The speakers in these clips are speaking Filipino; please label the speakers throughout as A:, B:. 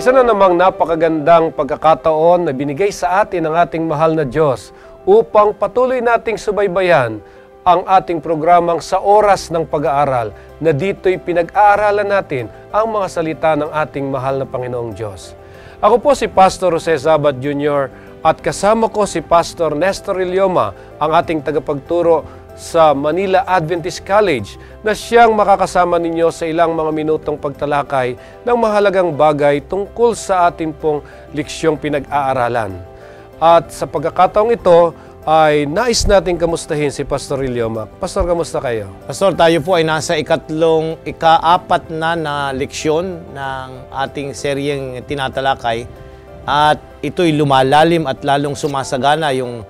A: Isa na namang napakagandang pagkakataon na binigay sa atin ng ating mahal na Diyos upang patuloy nating subaybayan ang ating programang Sa Oras ng Pag-aaral na dito'y pinag-aaralan natin ang mga salita ng ating mahal na Panginoong Diyos. Ako po si Pastor Jose Zabat Jr. at kasama ko si Pastor Nestor Ilioma, ang ating tagapagturo sa Manila Adventist College, na siyang makakasama ninyo sa ilang mga minutong pagtalakay ng mahalagang bagay tungkol sa ating pong leksyong pinag-aaralan. At sa pagkakataong ito ay nais nating kamustahin si Pastor Ilioma. Pastor, kamusta kayo?
B: Pastor, tayo po ay nasa ika-4 na leksyon ng ating seryeng tinatalakay at ito'y lumalalim at lalong sumasagana yung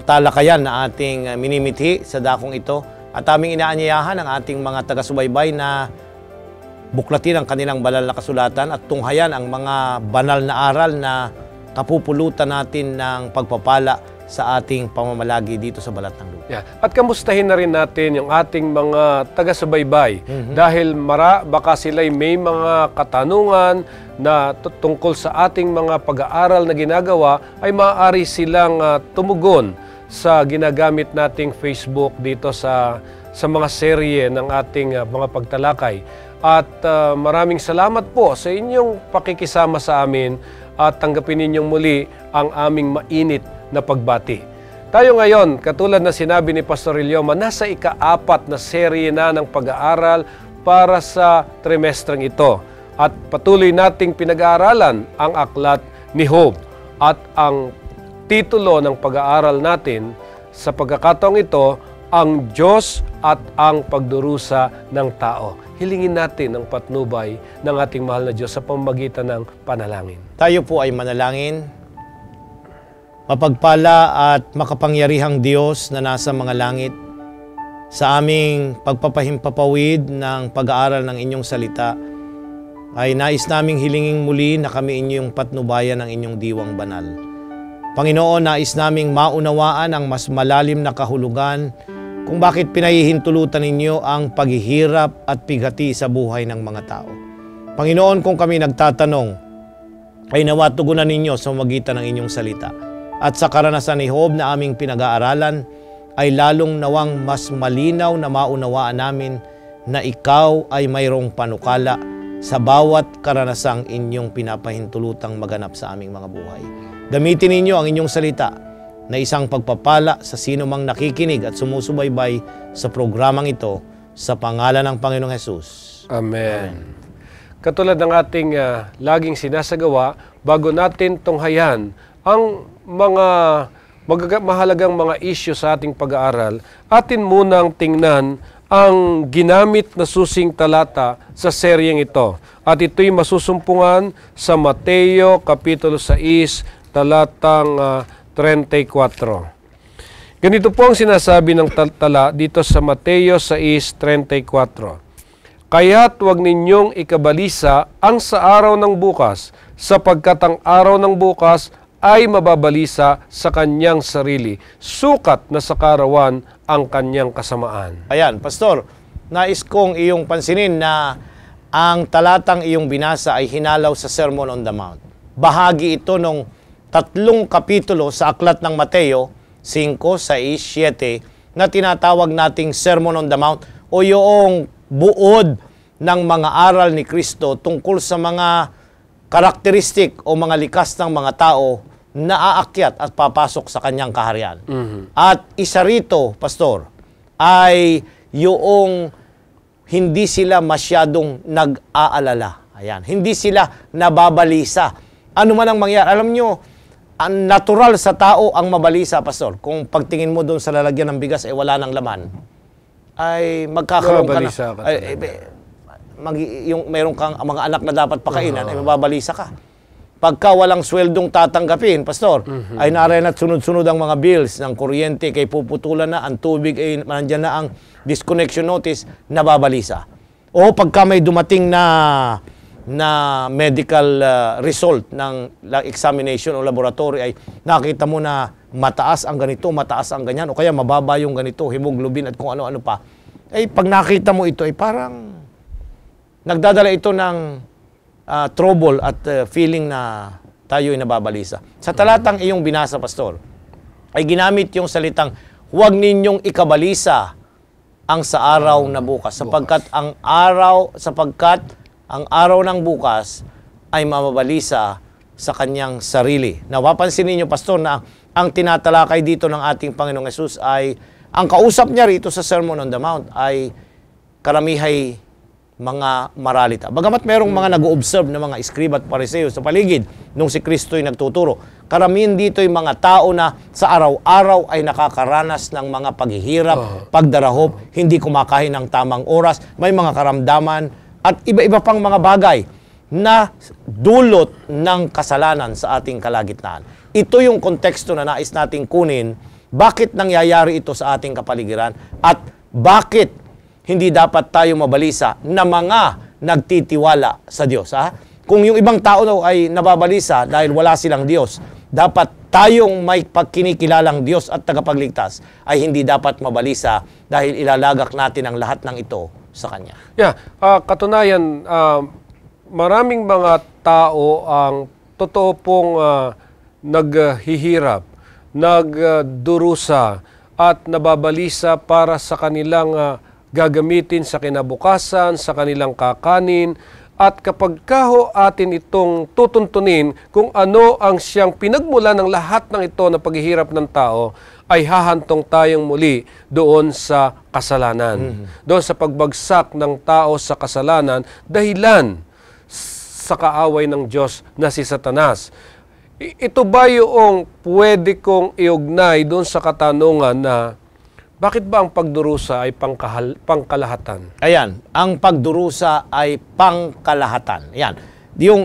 B: talakayan na ating minimithi sa dakong ito, at aming inaanyayahan ang ating mga taga-subaybay na buklatin ang kanilang banal na kasulatan at tunghayan ang mga banal na aral na kapupulutan natin ng pagpapala sa ating pamamalagi dito sa balat ng lupa.
A: Yeah. At kamustahin na rin natin yung ating mga taga-subaybay dahil baka sila'y may mga katanungan na tungkol sa ating mga pag-aaral na ginagawa, ay maaari silang tumugon sa ginagamit nating Facebook dito sa mga serye ng ating mga pagtalakay. At maraming salamat po sa inyong pakikisama sa amin at tanggapin ninyong muli ang aming mainit na pagbati. Tayo ngayon, katulad na sinabi ni Pastor Ilioma, nasa ika-4 na serye na ng pag-aaral para sa trimestreng ito. At patuloy nating pinag-aaralan ang aklat ni Job. At ang titulo ng pag-aaral natin sa pagkakataong ito, ang Diyos at ang pagdurusa ng tao. Hilingin natin ang patnubay ng ating mahal na Diyos sa pamamagitan ng panalangin.
B: Tayo po ay manalangin. Mapagpala at makapangyarihang Diyos na nasa mga langit, sa aming pagpapahimpapawid ng pag-aaral ng inyong salita, ay nais naming hilingin muli na kami inyong patnubayan ng inyong diwang banal. Panginoon, nais naming maunawaan ang mas malalim na kahulugan kung bakit pinahihintulutan ninyo ang paghihirap at pighati sa buhay ng mga tao. Panginoon, kung kami nagtatanong, ay nawa tugunan ninyo sa magitan ng inyong salita. At sa karanasan ni Job na aming pinag-aaralan, ay lalong nawang mas malinaw na maunawaan namin na ikaw ay mayroong panukala sa bawat karanasang inyong pinapahintulutang maganap sa aming mga buhay. Gamitin ninyo ang inyong salita na isang pagpapala sa sino mang nakikinig at sumusubaybay sa programang ito, sa pangalan ng Panginoong Hesus.
A: Amen. Katulad ng ating laging sinasagawa, bago natin tunghayan ang mga mahalagang mga issue sa ating pag-aaral, atin munang tingnan ang ginamit na susing talata sa seryeng ito. At ito'y masusumpungan sa Mateo Kapitulo 6, talatang 34. Ganito po ang sinasabi ng tala dito sa Mateo 6:34. Kaya't huwag ninyong ikabalisa ang sa araw ng bukas, sapagkat ang araw ng bukas ay mababalisa sa kanyang sarili, sukat na sa karawan ang kanyang kasamaan.
B: Ayan, Pastor, nais kong iyong pansinin na ang talatang iyong binasa ay hinalaw sa Sermon on the Mount. Bahagi ito ng 3 kapitulo sa aklat ng Mateo 5, 6, 7 na tinatawag nating Sermon on the Mount, o yung buod ng mga aral ni Kristo tungkol sa mga karakteristik o mga likas ng mga tao na aakyat at papasok sa kanyang kaharian. At isa rito, Pastor, ay yung hindi sila masyadong nag-aalala. Ayan, hindi sila nababalisa. Ano man ang mangyari, alam nyo, ang natural sa tao ang mabalisa, Pastor. Kung pagtingin mo doon sa lalagyan ng bigas, wala nang laman, ay magkakaroon ka na. Mayroon kang mga anak na dapat pakainin, ay mababalisa ka. Pagka walang sweldong tatanggapin, Pastor, ay narin at sunod-sunod ang mga bills ng kuryente, kay puputulan na, ang tubig ay nandiyan na ang disconnection notice, nababalisa. O pagka may dumating na medical result ng examination o laboratory, ay nakita mo na mataas ang ganito, mataas ang ganyan, o kaya mababa yung ganito, hemoglobin at kung ano-ano pa. Ay pag nakita mo ito, ay parang nagdadala ito ng trouble at feeling na tayo ay nababalisa. Sa talatang iyong binasa, Pastor, ay ginamit yung salitang, huwag ninyong ikabalisa ang sa araw na bukas. Sapagkat ang araw ng bukas ay mamabalisa sa kanyang sarili. Napapansin ninyo, Pastor, na ang tinatalakay dito ng ating Panginoong Hesus ay, ang kausap niya rito sa Sermon on the Mount ay karamihay mga maralita. Bagamat merong mga nag-o-observe na mga iskriba at pariseo sa paligid nung si Kristo'y nagtuturo, karamihan dito yung mga tao na sa araw-araw ay nakakaranas ng mga paghihirap, pagdarahop, hindi kumakain ng tamang oras, may mga karamdaman, at iba-iba pang mga bagay na dulot ng kasalanan sa ating kalagitnaan. Ito yung konteksto na nais nating kunin, bakit nangyayari ito sa ating kapaligiran, at bakit hindi dapat tayo mabalisa na mga nagtitiwala sa Diyos. Kung yung ibang tao ay nababalisa dahil wala silang Diyos, dapat tayong may pagkinikilalang Diyos at tagapagligtas ay hindi dapat mabalisa dahil ilalagak natin ang lahat ng ito sa Kanya.
A: Katunayan, maraming mga tao ang totoo pong naghihirap, nagdurusa at nababalisa para sa kanilang gagamitin sa kinabukasan, sa kanilang kakanin, at kapag kaho atin itong tutuntunin kung ano ang siyang pinagmula ng lahat ng ito na paghihirap ng tao, ay hahantong tayong muli doon sa kasalanan. Doon sa pagbagsak ng tao sa kasalanan, dahilan sa kaaway ng Diyos na si Satanas. Ito ba yung pwede kong iugnay doon sa katanungan na bakit ba ang pagdurusa ay pangkalahatan?
B: Ayan, ang pagdurusa ay pangkalahatan. Ayan.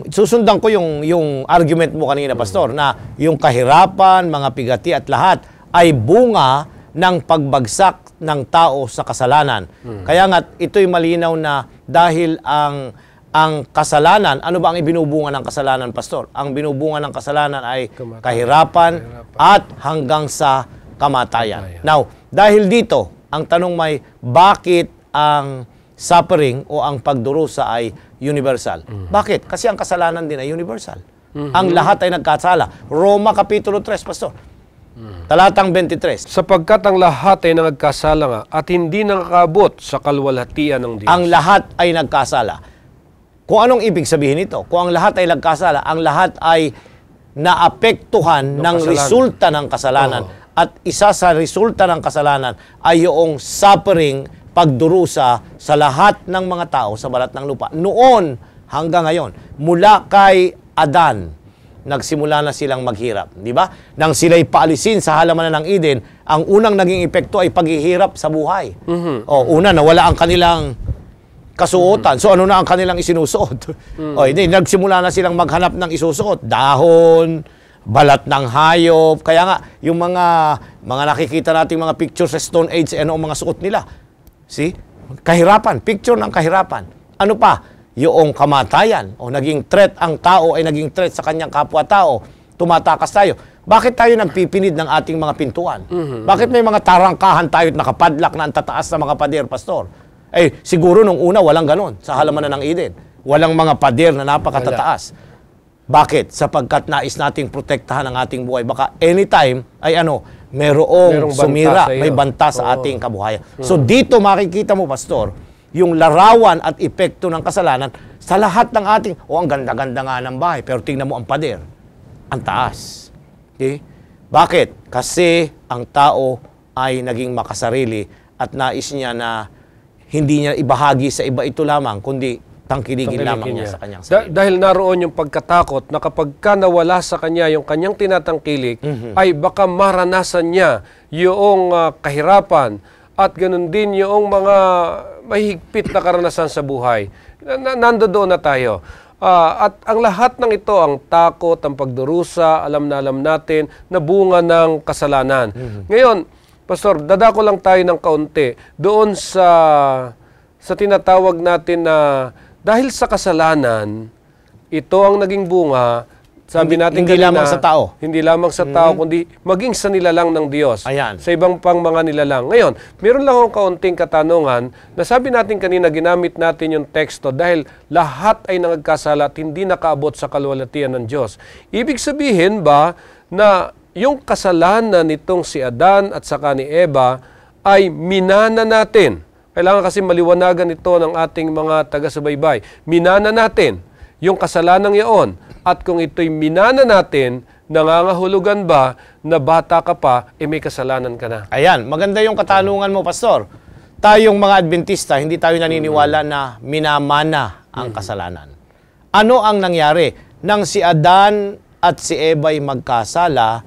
B: Susundan ko yung argument mo kanina, Pastor, na yung kahirapan, mga pigati at lahat ay bunga ng pagbagsak ng tao sa kasalanan. Kaya nga, ito'y malinaw na dahil ang kasalanan, ano ba ang ibinubunga ng kasalanan, Pastor? Ang binubunga ng kasalanan ay kahirapan at hanggang sa kamatayan. Now, dahil dito, ang tanong may, bakit ang suffering o ang pagdurusa ay universal? Bakit? Kasi ang kasalanan din ay universal. Ang lahat ay nagkasala. Roma Kapitulo 3, Pastor. Talatang 23.
A: Sapagkat ang lahat ay nagkasala nga at hindi nakakabot sa kalwalhatian ng Diyos.
B: Ang lahat ay nagkasala. Kung anong ibig sabihin nito? Kung ang lahat ay nagkasala, ang lahat ay naapektuhan ng resulta ng kasalanan. At isa sa resulta ng kasalanan ay yung suffering, pagdurusa sa lahat ng mga tao sa balat ng lupa. Noon hanggang ngayon, mula kay Adan, nagsimula na silang maghirap. Di ba? Nang sila'y paalisin sa halamanan ng Eden, ang unang naging epekto ay paghihirap sa buhay. Una, nawala ang kanilang kasuotan. So ano na ang kanilang isinusuot? Nagsimula na silang maghanap ng isusuot. Dahon, balat ng hayop. Kaya nga, yung mga nakikita nating mga picture sa Stone Age, ano ang mga suot nila? See? Kahirapan. Picture ng kahirapan. Ano pa? Yung kamatayan. O naging threat ang tao ay naging threat sa kanyang kapwa-tao. Tumatakas tayo. Bakit tayo nagpipinid ng ating mga pintuan? Bakit may mga tarangkahan tayo at nakapadlak na ang tataas na mga pader, Pastor? Siguro nung una walang ganon sa halamanan ng Eden. Walang mga pader na napakatataas. Bakit? Sapagkat nais nating protektahan ang ating buhay. Baka anytime ay merong sumira, may banta sa ating kabuhayan. So dito makikita mo, Pastor, yung larawan at epekto ng kasalanan sa lahat ng ating, ang ganda-ganda nga ng bahay, pero tingnan mo ang pader, ang taas. Okay? Bakit? Kasi ang tao ay naging makasarili at nais niya na hindi niya ibahagi sa iba ito lamang, kundi tangkiligin lamang niya sa kanyang sarili.
A: Dahil naroon yung pagkatakot na kapag ka nawala sa kanya yung kanyang tinatangkilik, ay baka maranasan niya yung kahirapan at ganun din yung mga mahigpit na karanasan sa buhay. Nandoon na tayo. At ang lahat ng ito, ang takot, ang pagdurusa, alam natin na bunga ng kasalanan. Ngayon, Pastor, dadako lang tayo ng kaunti doon sa tinatawag natin na dahil sa kasalanan, ito ang naging bunga Sabi natin
B: hindi
A: kanina,
B: lamang sa tao.
A: Hindi lamang sa tao, kundi maging sa nilalang ng Diyos.
B: Ayan.
A: Sa ibang pang mga nilalang. Ngayon, meron lang akong kaunting katanungan na sabi natin kanina, ginamit natin yung teksto dahil lahat ay nangagkasala at hindi nakaabot sa kaluwalhatian ng Diyos. Ibig sabihin ba na yung kasalanan nitong si Adan at saka ni Eva ay minana natin? Kailangan kasi maliwanagan ito ng ating mga taga-subaybay. Minana natin yung kasalanan iyon. At kung ito'y minana natin, nangangahulugan ba na bata ka pa, may kasalanan ka na?
B: Ayan, maganda yung katanungan mo, Pastor. Tayong mga Adventista, hindi tayo naniniwala na minamana ang kasalanan. Ano ang nangyari? Nang si Adan at si Eva ay magkasala,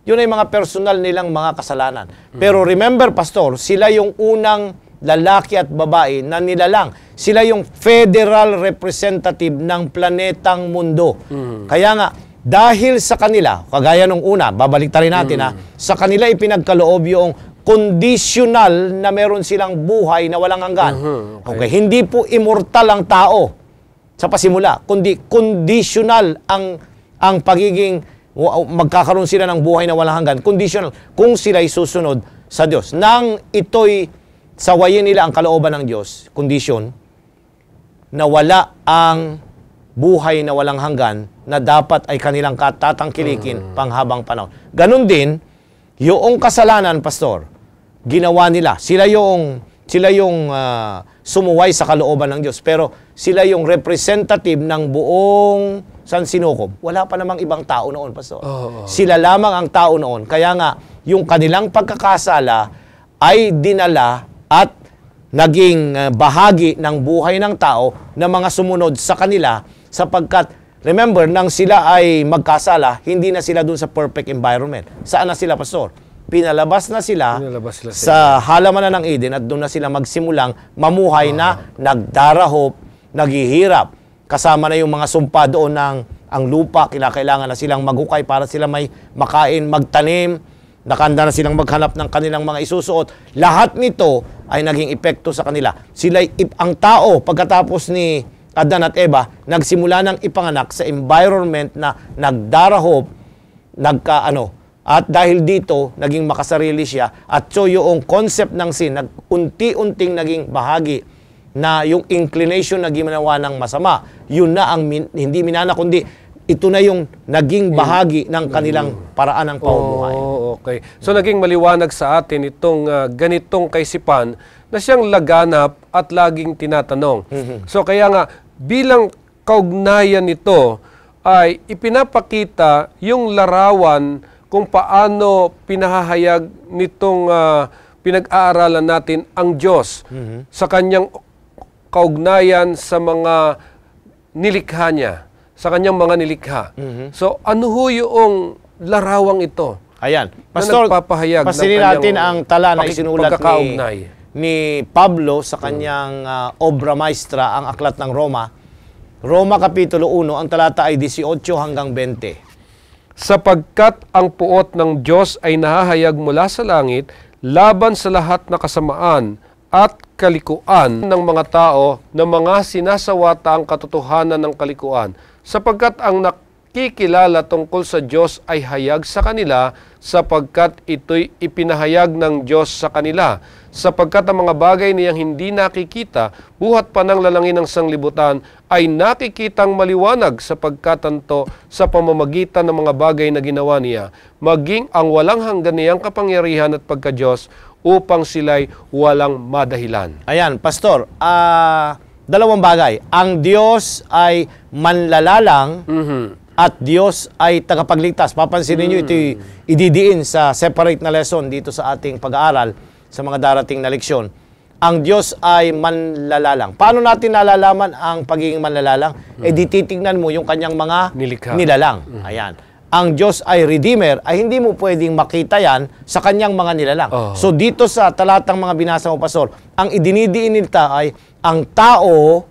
B: yun ay mga personal nilang mga kasalanan. Pero remember, Pastor, sila yung unang lalaki at babae na nilalang. Sila yung federal representative ng planetang mundo. Kaya nga, dahil sa kanila, kagaya nung una, babalik rin natin sa kanila ipinagkaloob yung conditional na meron silang buhay na walang hanggan. Okay, hindi po immortal ang tao sa pasimula, kundi conditional ang pagiging magkakaroon sila ng buhay na walang hanggan. Conditional kung sila'y susunod sa Diyos. Nang ito'y sawayin nila ang kalooban ng Diyos, condition, na wala ang buhay na walang hanggan na dapat ay kanilang tatangkilikin panghabang panahon. Ganon din, yung kasalanan, Pastor, ginawa nila. Sila yung sumuway sa kalooban ng Diyos. Pero sila yung representative ng buong San Sinukob. Wala pa namang ibang tao noon, Pastor. Sila lamang ang tao noon. Kaya nga, yung kanilang pagkakasala ay dinala at naging bahagi ng buhay ng tao na mga sumunod sa kanila sapagkat, remember, nang sila ay magkasala, hindi na sila dun sa perfect environment. Saan na sila, Pastor? Pinalabas na sila sa halaman na ng Eden at doon na sila magsimulang mamuhay na nagdarahop, naghihirap. Kasama na yung mga sumpa doon ng ang lupa, kailangan na silang maghukay para sila may makain, magtanim, nakanda na silang maghanap ng kanilang mga isusuot. Lahat nito ay naging epekto sa kanila. Ang tao, pagkatapos ni Adan at Eva, nagsimula ng ipanganak sa environment na nagdarahop, at dahil dito, naging makasarili siya. At so yung concept ng sin, unti-unting naging bahagi na yung inclination na ginawa ng masama, yun na ang hindi minana, kundi ito na yung naging bahagi ng kanilang paraan ng pamumuhay.
A: Okay. So naging maliwanag sa atin itong ganitong kaisipan na siyang laganap at laging tinatanong. So kaya nga, bilang kaugnayan nito ay ipinapakita yung larawan kung paano pinahahayag nitong pinag-aaralan natin ang Diyos sa kanyang kaugnayan sa mga nilikha niya, sa kanyang mga nilikha. So, ano ho yung larawang ito?
B: Ayan. Pastor, pasilin natin ang tala na isinulat ni Pablo sa kanyang obra maestra, ang Aklat ng Roma. Roma Kapitulo 1, ang talata ay 18 hanggang 20.
A: Sapagkat ang puot ng Diyos ay nahahayag mula sa langit laban sa lahat na kasamaan at kalikuan ng mga tao na mga sinasawata ang katotohanan ng kalikuan, sapagkat ang nakikilala tungkol sa Diyos ay hayag sa kanila, sapagkat ito'y ipinahayag ng Diyos sa kanila, sapagkat ang mga bagay niyang hindi nakikita, buhat pa ng lalangin ng sanglibutan, ay nakikitang maliwanag sapagkat tanto sa pamamagitan ng mga bagay na ginawa niya, maging ang walang hanggan niyang kapangyarihan at pagka-Diyos, upang sila'y walang madahilan.
B: Ayan, Pastor, dalawang bagay. Ang Diyos ay manlalalang at Diyos ay tagapagligtas. Papansinin nyo, ito ididiin sa separate na lesson dito sa ating pag-aaral sa mga darating na leksyon. Ang Diyos ay manlalalang. Paano natin nalalaman ang pagiging manlalalang? Di titignan mo yung kanyang mga nilalang. Ayan. Ang Diyos ay Redeemer, ay hindi mo pwedeng makita yan sa kanyang mga nilalang. So dito sa talatang mga binasa mo, Pastor, ang idinidiin nila ay ang tao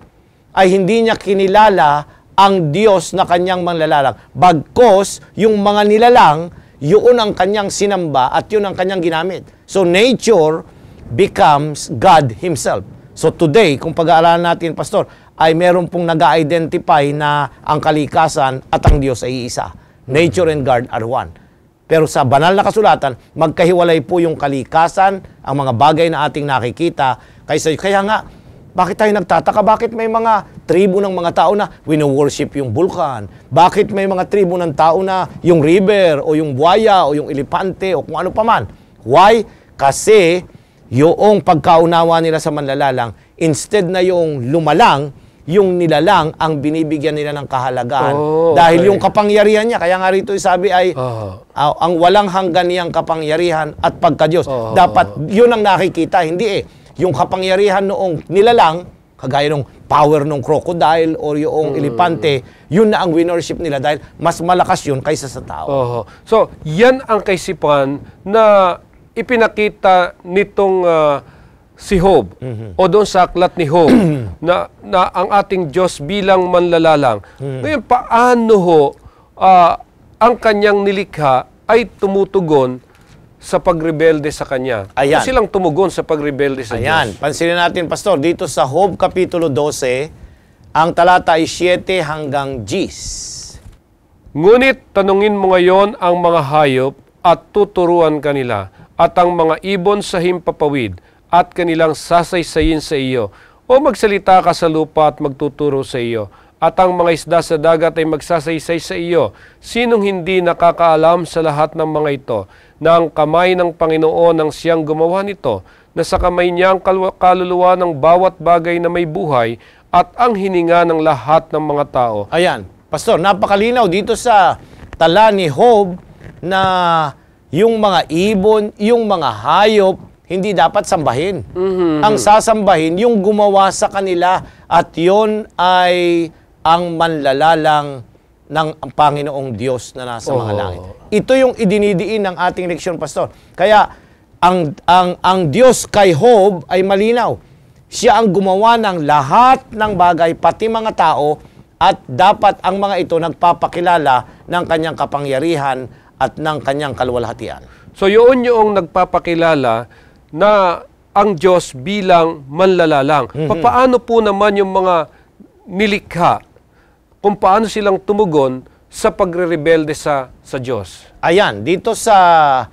B: ay hindi niya kinilala ang Diyos na kanyang manlalalang. Bagkos, yung mga nilalang, yun ang kanyang sinamba at yun ang kanyang ginamit. So nature becomes God Himself. So today, kung pag-aaralan natin, Pastor, ay meron pong nag-identify na ang kalikasan at ang Diyos ay isa. Nature and God are one. Pero sa banal na kasulatan, magkahiwalay po yung kalikasan, ang mga bagay na ating nakikita. Kaya nga, bakit tayo nagtataka? Bakit may mga tribo ng mga tao na wino-worship yung bulkan? Bakit may mga tribo ng tao na yung river o yung buwaya o yung elepante o kung ano paman? Why? Kasi yung pagkaunawa nila sa manlalalang, instead na yung lumalang, yung nilalang ang binibigyan nila ng kahalagaan. Dahil yung kapangyarihan niya, kaya nga rito sabi ay, ang walang hanggan niyang kapangyarihan at pagka-Diyos. Dapat yun ang nakikita, hindi yung kapangyarihan noong nilalang, kagaya ng power ng crocodile or yung elepante, yun na ang winorship nila dahil mas malakas yun kaysa sa tao.
A: So, yan ang kaisipan na ipinakita nitong si Job o doon sa aklat ni Job na ang ating Diyos bilang manlalalang. Ngayon, paano ang kanyang nilikha ay tumutugon sa pagrebelde sa kanya?
B: Ayan.
A: Kung silang tumugon sa pagrebelde sa
B: Ayan,
A: Diyos.
B: pansinin natin, Pastor, dito sa Job Kapitulo 12, ang talata ay 7 hanggang 10.
A: Ngunit tanungin mo ngayon ang mga hayop at tuturuan kanila at ang mga ibon sa himpapawid at kanilang sasaysayin sa iyo. O magsalita ka sa lupa at magtuturo sa iyo. At ang mga isda sa dagat ay magsasaysay sa iyo. Sinong hindi nakakaalam sa lahat ng mga ito, na ang kamay ng Panginoon ang siyang gumawa nito, na sa kamay niya ang kaluluwa ng bawat bagay na may buhay, at ang hininga ng lahat ng mga tao.
B: Ayan, Pastor, napakalinaw dito sa tala ni Job na yung mga ibon, yung mga hayop, hindi dapat sambahin. Ang sasambahin, yung gumawa sa kanila, at yon ay ang manlalalang ng Panginoong Diyos na nasa mga langit. Ito yung idinidiin ng ating leksyon, Pastor. Kaya, ang Diyos kay Job ay malinaw. Siya ang gumawa ng lahat ng bagay, pati mga tao, at dapat ang mga ito nagpapakilala ng kanyang kapangyarihan at ng kanyang kaluwalhatian.
A: So yun yung nagpapakilala na ang Diyos bilang manlalalang. Paano po naman yung mga nilikha, kung paano silang tumugon sa pagre-rebelde sa Diyos?
B: Ayan, dito sa,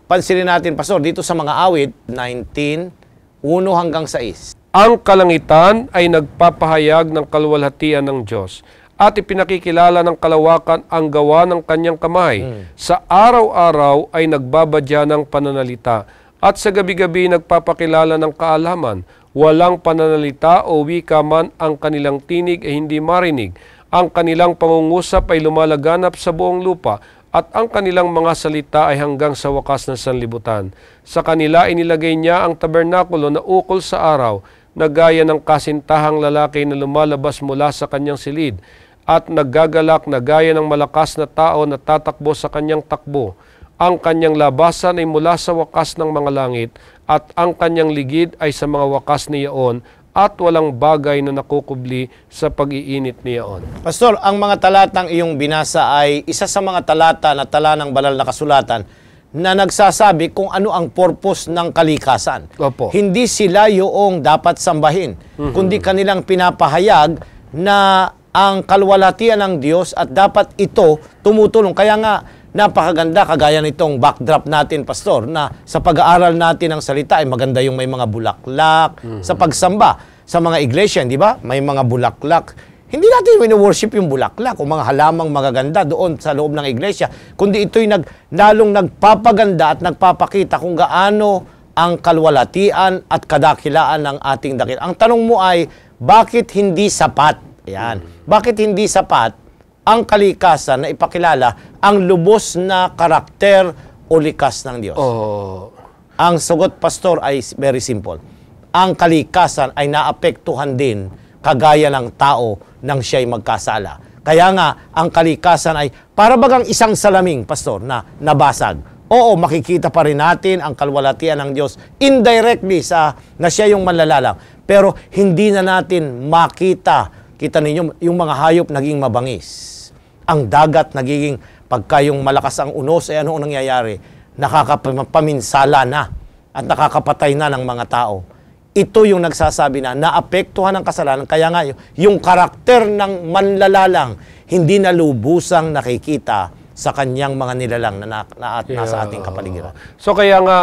B: pansinin natin, Pastor, dito sa mga awit, 19, 1 hanggang 6.
A: Ang kalangitan ay nagpapahayag ng kaluwalhatian ng Diyos at ipinakikilala ng kalawakan ang gawa ng kanyang kamay. Sa araw-araw ay nagbabadya ng pananalita at sa gabi-gabi nagpapakilala ng kaalaman. Walang pananalita o wika man ang kanilang tinig ay hindi marinig. Ang kanilang pangungusap ay lumalaganap sa buong lupa at ang kanilang mga salita ay hanggang sa wakas ng sanlibutan. Sa kanila inilagay niya ang tabernakulo na ukol sa araw, na gaya ng kasintahang lalaki na lumalabas mula sa kanyang silid at naggagalak na gaya ng malakas na tao na tatakbo sa kanyang takbo. Ang kanyang labasan ay mula sa wakas ng mga langit at ang kanyang ligid ay sa mga wakas ni Yaon at walang bagay na nakukubli sa pag-iinit ni Yaon.
B: Pastor, ang mga talatang iyong binasa ay isa sa mga talata na tala ng banal na kasulatan na nagsasabi kung ano ang purpose ng kalikasan.
A: Opo.
B: Hindi sila yung dapat sambahin, kundi kanilang pinapahayag na ang kaluwalhatian ng Diyos at dapat ito tumutulong. Kaya nga, napakaganda kagaya nitong backdrop natin, Pastor, na sa pag-aaral natin ng salita ay maganda yung may mga bulaklak sa pagsamba sa mga iglesia, di ba? May mga bulaklak. Hindi natin wino-worship yung bulaklak o mga halamang magaganda doon sa loob ng iglesia, kundi ito'y lalong nagpapaganda at nagpapakita kung gaano ang kaluwalhatian at kadakilaan ng ating dakil. Ang tanong mo ay, bakit hindi sapat? Ayan. Bakit hindi sapat ang kalikasan na ipakilala ang lubos na karakter o likas ng Diyos? Ang sagot, Pastor, ay very simple. Ang kalikasan ay naapektuhan din kagaya ng tao nang siya'y magkasala. Kaya nga, ang kalikasan ay para bagang isang salaming, Pastor, na nabasag. Oo, makikita pa rin natin ang kaluwalhatian ng Diyos indirectly na siya yung manlalalang. Pero hindi na natin makita, kita ninyo, yung mga hayop naging mabangis. Ang dagat nagiging, pagka yung malakas ang unos, ano ang nangyayari? Nakakapaminsala na at nakakapatay na ng mga tao. ito yung nagsasabi na naapektuhan ng kasalanan. Kaya nga yung karakter ng manlalalang hindi na lubusang nakikita sa kanyang mga nilalang na nasa ating kapaligiran.
A: So kaya nga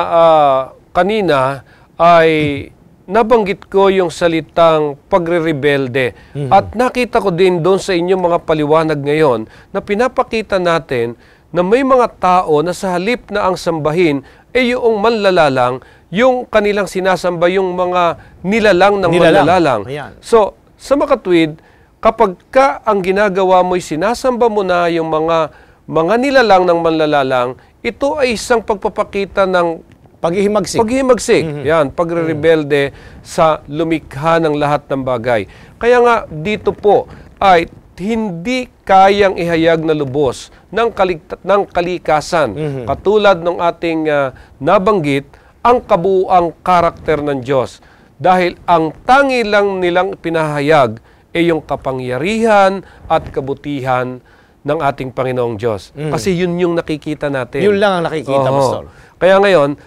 A: kanina ay nabanggit ko yung salitang pagre-rebelde. At nakita ko din doon sa inyong mga paliwanag ngayon na pinapakita natin na may mga tao na sa halip na ang sambahin ay yung manlalalang, yung kanilang sinasamba yung mga nilalang ng manlalalang.
B: Ayan.
A: So, sa makatwid, kapag ka ang ginagawa mo'y sinasamba mo na yung mga nilalang ng manlalalang, ito ay isang pagpapakita ng paghihimagsik. Yan, pagre-rebelde sa lumikha ng lahat ng bagay. Kaya nga, dito po ay hindi kayang ihayag na lubos ng kalikasan. Katulad ng ating nabanggit, ang kabuuang karakter ng Diyos. Dahil ang tangi lang nilang pinahayag ay yung kapangyarihan at kabutihan ng ating Panginoong Diyos. Kasi yun yung nakikita natin.
B: Yun lang ang nakikita, Pastor.
A: Kaya ngayon,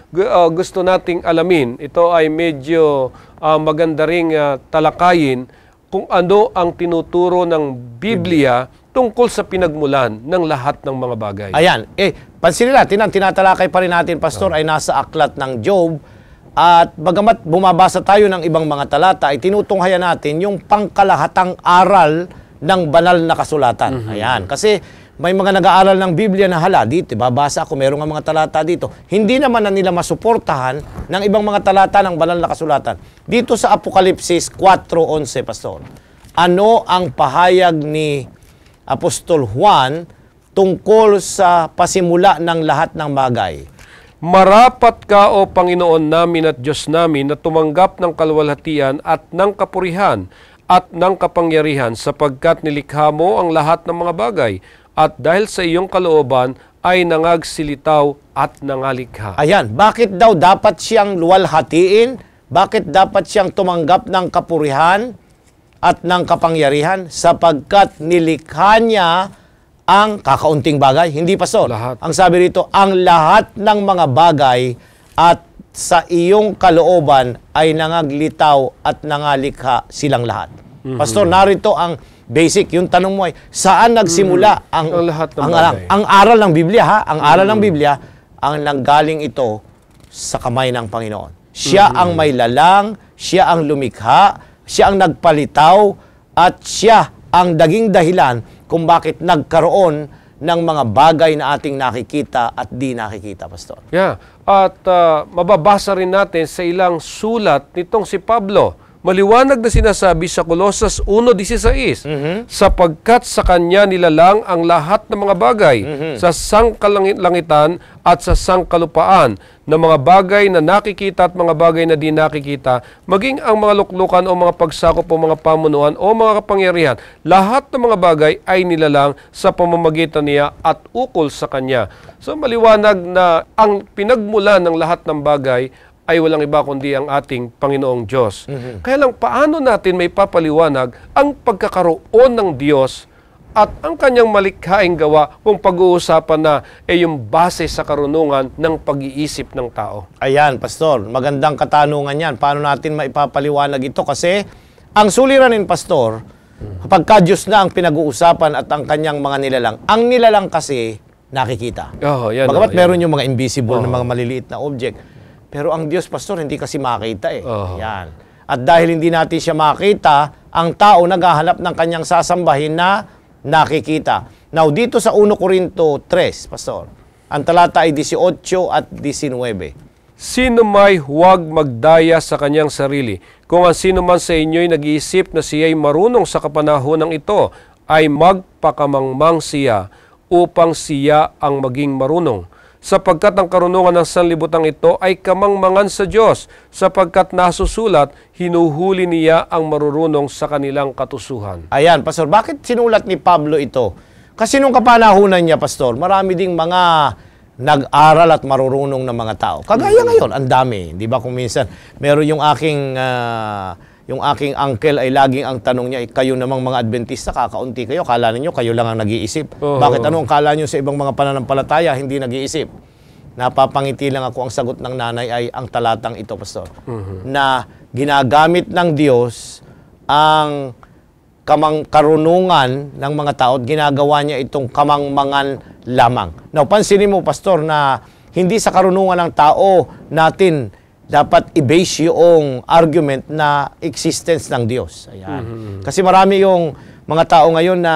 A: gusto nating alamin, ito ay medyo maganda ring talakayin kung ano ang tinuturo ng Biblia tungkol sa pinagmulan ng lahat ng mga bagay.
B: Ayan. Pansinin natin, ang tinatalakay pa rin natin, Pastor, ay nasa aklat ng Job. At bagamat bumabasa tayo ng ibang mga talata, ay tinutunghayan natin yung pangkalahatang aral ng banal na kasulatan. Ayan. Kasi may mga nag-aaral ng Biblia na hala, dito, babasa ako, meron nga mga talata dito. Hindi naman na nila masuportahan ng ibang mga talata ng banal na kasulatan. Dito sa Apokalipsis 4:11, Pastor, ano ang pahayag ni Apostol Juan tungkol sa pasimula ng lahat ng bagay?
A: Marapat ka, O Panginoon namin at Diyos namin, na tumanggap ng kalwalhatian at ng kapurihan at ng kapangyarihan sapagkat nilikha mo ang lahat ng mga bagay at dahil sa iyong kalooban ay nangagsilitaw at nangalikha.
B: Ayan, bakit daw dapat siyang luwalhatiin? Bakit dapat siyang tumanggap ng kapurihan at ng kapangyarihan? Sapagkat nilikha niya ang kakaunting bagay. Hindi, Pastor.
A: Lahat.
B: Ang sabi rito, ang lahat ng mga bagay at sa iyong kalooban ay nangaglitaw at nangalikha silang lahat. Pastor, narito ang basic. Yung tanong mo ay, saan nagsimula ang
A: lahat ng bagay?
B: Ang aral ng Biblia, ha? Ang aral ng Biblia, ang nanggaling ito sa kamay ng Panginoon. Siya ang may lalang, siya ang lumikha, siya ang nagpalitaw, at siya ang naging dahilan kung bakit nagkaroon ng mga bagay na ating nakikita at di nakikita, Pastor.
A: Yeah. At mababasa rin natin sa ilang sulat nitong si Pablo. Maliwanag na sinasabi sa Colosas 1:16, sapagkat sa kanya nilalang ang lahat ng mga bagay sa sangkalangitan at sa sangkalupaan na mga bagay na nakikita at mga bagay na di nakikita, maging ang mga luklukan o mga pagsakop o mga pamunuan o mga kapangyarihan. Lahat ng mga bagay ay nilalang sa pamamagitan niya at ukol sa kanya. So maliwanag na ang pinagmulan ng lahat ng bagay ay walang iba kundi ang ating Panginoong Diyos. Kaya lang, paano natin may papaliwanag ang pagkakaroon ng Diyos at ang kanyang malikhaing gawa kung pag-uusapan na yung base sa karunungan ng pag-iisip ng tao?
B: Ayan, Pastor, magandang katanungan yan. Paano natin maipapaliwanag ito? Kasi ang suliranin, Pastor, kapag ka-Diyos na ang pinag-uusapan at ang kanyang mga nilalang, ang nilalang kasi nakikita. Bagamat meron yung mga invisible na mga maliliit na object. Pero ang Diyos, Pastor, hindi kasi makita eh. Yan. At dahil hindi natin siya makita, ang tao naghahanap ng kanyang sasambahin na nakikita. Now, dito sa 1 Corinto 3, Pastor, ang talata ay 18 at 19.
A: Sino may huwag magdaya sa kanyang sarili, kung ang sino man sa inyo'y nag-iisip na siya'y marunong sa kapanahonang ito, ay magpakamangmang siya upang siya ang maging marunong. Sapagkat ang karunungan ng sanlibutan ito ay kamangmangan sa Diyos, sapagkat nasusulat, hinuhuli niya ang marurunong sa kanilang katusuhan.
B: Ayan, Pastor, bakit sinulat ni Pablo ito? Kasi nung kapanahunan niya, Pastor, marami ding mga nag-aral at marurunong na mga tao. Kagaya ngayon, ang dami. Di ba kung minsan, meron yung aking uncle ay laging ang tanong niya, kayo namang mga Adventista, kakaunti kayo, kala ninyo kayo lang ang nag-iisip. Bakit ano ang kala nyo sa ibang mga pananampalataya, hindi nag-iisip? Napapangiti lang ako, ang sagot ng nanay ay ang talatang ito, Pastor, na ginagamit ng Diyos ang karunungan ng mga tao at ginagawa niya itong kamangmangan lamang. Now, pansinin mo, Pastor, na hindi sa karunungan ng tao natin dapat i-base yung argument na existence ng Diyos. Ayan. Kasi marami yung mga tao ngayon na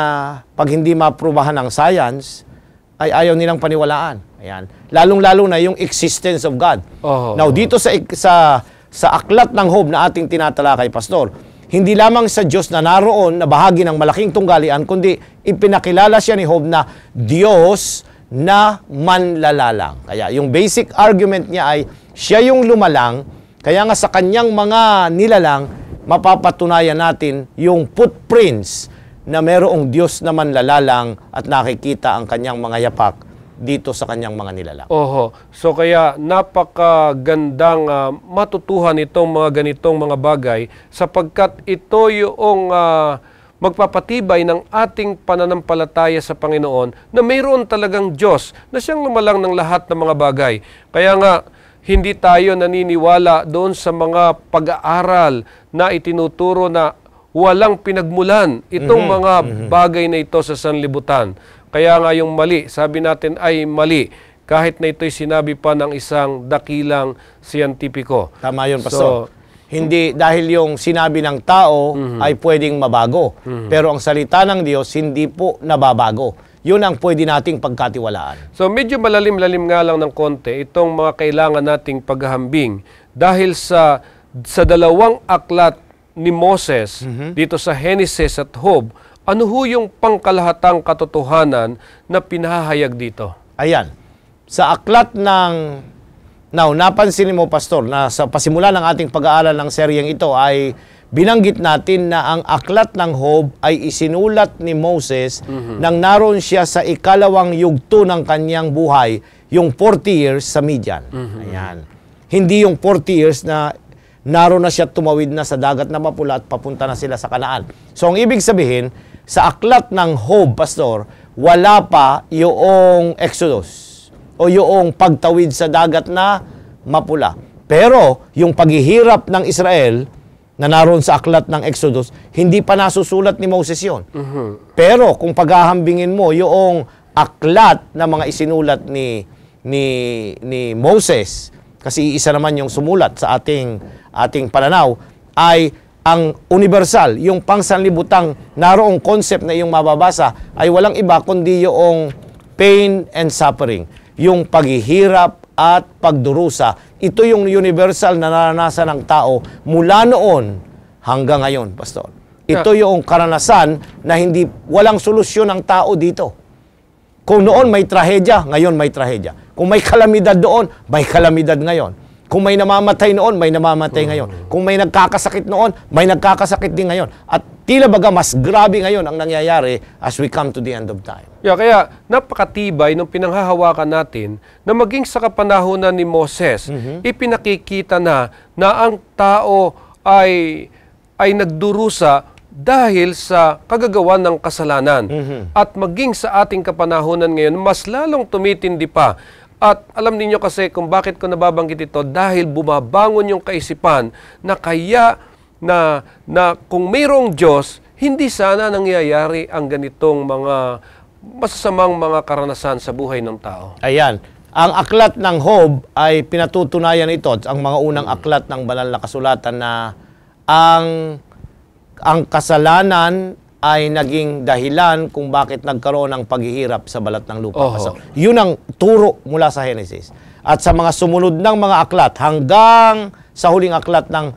B: pag hindi maprubahan ng science, ay ayaw nilang paniwalaan. Ayan. Lalong-lalo na yung existence of God. Now, dito sa aklat ng Job na ating tinatalakay, Pastor, hindi lamang sa Diyos na naroon na bahagi ng malaking tunggalian, kundi ipinakilala siya ni Job na Diyos na manlalalang. Kaya yung basic argument niya ay siya yung lumalang, kaya nga sa kanyang mga nilalang, mapapatunayan natin yung footprints na merong Diyos na manlalalang at nakikita ang kanyang mga yapak dito sa kanyang mga nilalang.
A: So kaya napakagandang matutuhan itong mga ganitong mga bagay sapagkat ito yung magpapatibay ng ating pananampalataya sa Panginoon na mayroon talagang Diyos na siyang lumalang ng lahat ng mga bagay. Kaya nga, hindi tayo naniniwala doon sa mga pag-aaral na itinuturo na walang pinagmulan itong mga bagay na ito sa sanlibutan. Kaya nga yung mali, sabi natin ay mali, kahit na ito'y sinabi pa ng isang dakilang siyentipiko.
B: Tama yun, Pastor. Hindi dahil yung sinabi ng tao ay pwedeng mabago. Pero ang salita ng Diyos hindi po nababago. Yun ang pwede nating pagkatiwalaan.
A: So medyo malalim-lalim nga lang ng konti itong mga kailangan nating paghahambing dahil sa dalawang aklat ni Moses dito sa Genesis at Job, ano ho yung pangkalahatang katotohanan na pinahahayag dito?
B: Ayan. Sa aklat ng... Now, napansin mo, Pastor, na sa pasimula ng ating pag-aaral ng seryeng ito ay binanggit natin na ang aklat ng Job ay isinulat ni Moses nang naroon siya sa ikalawang yugto ng kanyang buhay, yung 40 years sa Midian. Ayan. Hindi yung 40 years na naroon na siya tumawid na sa dagat na mapula at papunta na sila sa Kanaan. So, ang ibig sabihin, sa aklat ng Job, Pastor, wala pa yung Exodus o yung pagtawid sa dagat na mapula. Pero, yung paghihirap ng Israel na naroon sa aklat ng Exodus, hindi pa nasusulat ni Moses yun. Pero, kung paghahambingin mo yung aklat na mga isinulat ni Moses, kasi isa naman yung sumulat sa ating pananaw, ay ang universal, yung pangsanlibutang naroong concept na yung mababasa ay walang iba kundi yung pain and suffering, yung paghihirap at pagdurusa. Ito yung universal na naranasan ng tao mula noon hanggang ngayon, Pastor. Ito yung karanasan na walang solusyon ng tao dito. Kung noon may trahedya, ngayon may trahedya. Kung may kalamidad doon, may kalamidad ngayon. Kung may namamatay noon, may namamatay ngayon. Kung may nagkakasakit noon, may nagkakasakit din ngayon. At tila baga mas grabe ngayon ang nangyayari as we come to the end of time.
A: Kaya napakatibay nung pinanghahawakan natin na maging sa kapanahunan ni Moses, ipinakikita na ang tao ay nagdurusa dahil sa kagagawan ng kasalanan. At maging sa ating kapanahunan ngayon, mas lalong tumitindi pa. At alam niyo kasi kung bakit ko nababanggit ito, dahil bumabangon yung kaisipan na kaya na kung mayroong Diyos, hindi sana nangyayari ang ganitong mga masasamang mga karanasan sa buhay ng tao.
B: Ayan. Ang aklat ng Job ay pinatutunayan ito, ang mga unang aklat ng banal na kasulatan na ang kasalanan ay naging dahilan kung bakit nagkaroon ng paghihirap sa balat ng lupa. Yun ang turo mula sa Genesis. At sa mga sumunod ng mga aklat, hanggang sa huling aklat ng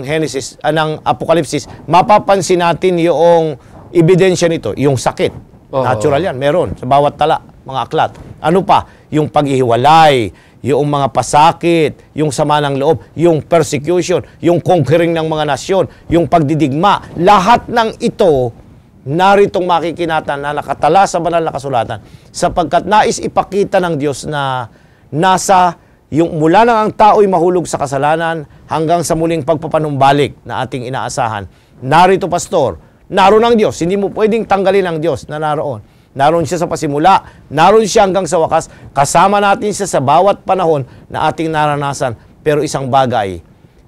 B: Genesis, ng Apokalipsis, mapapansin natin yung ebidensya nito, yung sakit. Natural yan, meron sa bawat tala, mga aklat. Ano pa? Yung paghihiwalay, yung mga pasakit, yung sama ng loob, yung persecution, yung conquering ng mga nasyon, yung pagdidigma, lahat ng ito naritong makikinatan na nakatala sa banal na kasulatan sapagkat nais ipakita ng Diyos na nasa yung mula nang ang tao'y mahulog sa kasalanan hanggang sa muling pagpapanumbalik na ating inaasahan. Narito, Pastor, naroon ang Diyos. Hindi mo pwedeng tanggalin ang Diyos na naroon. Naroon siya sa pasimula, naroon siya hanggang sa wakas, kasama natin siya sa bawat panahon na ating naranasan. Pero isang bagay,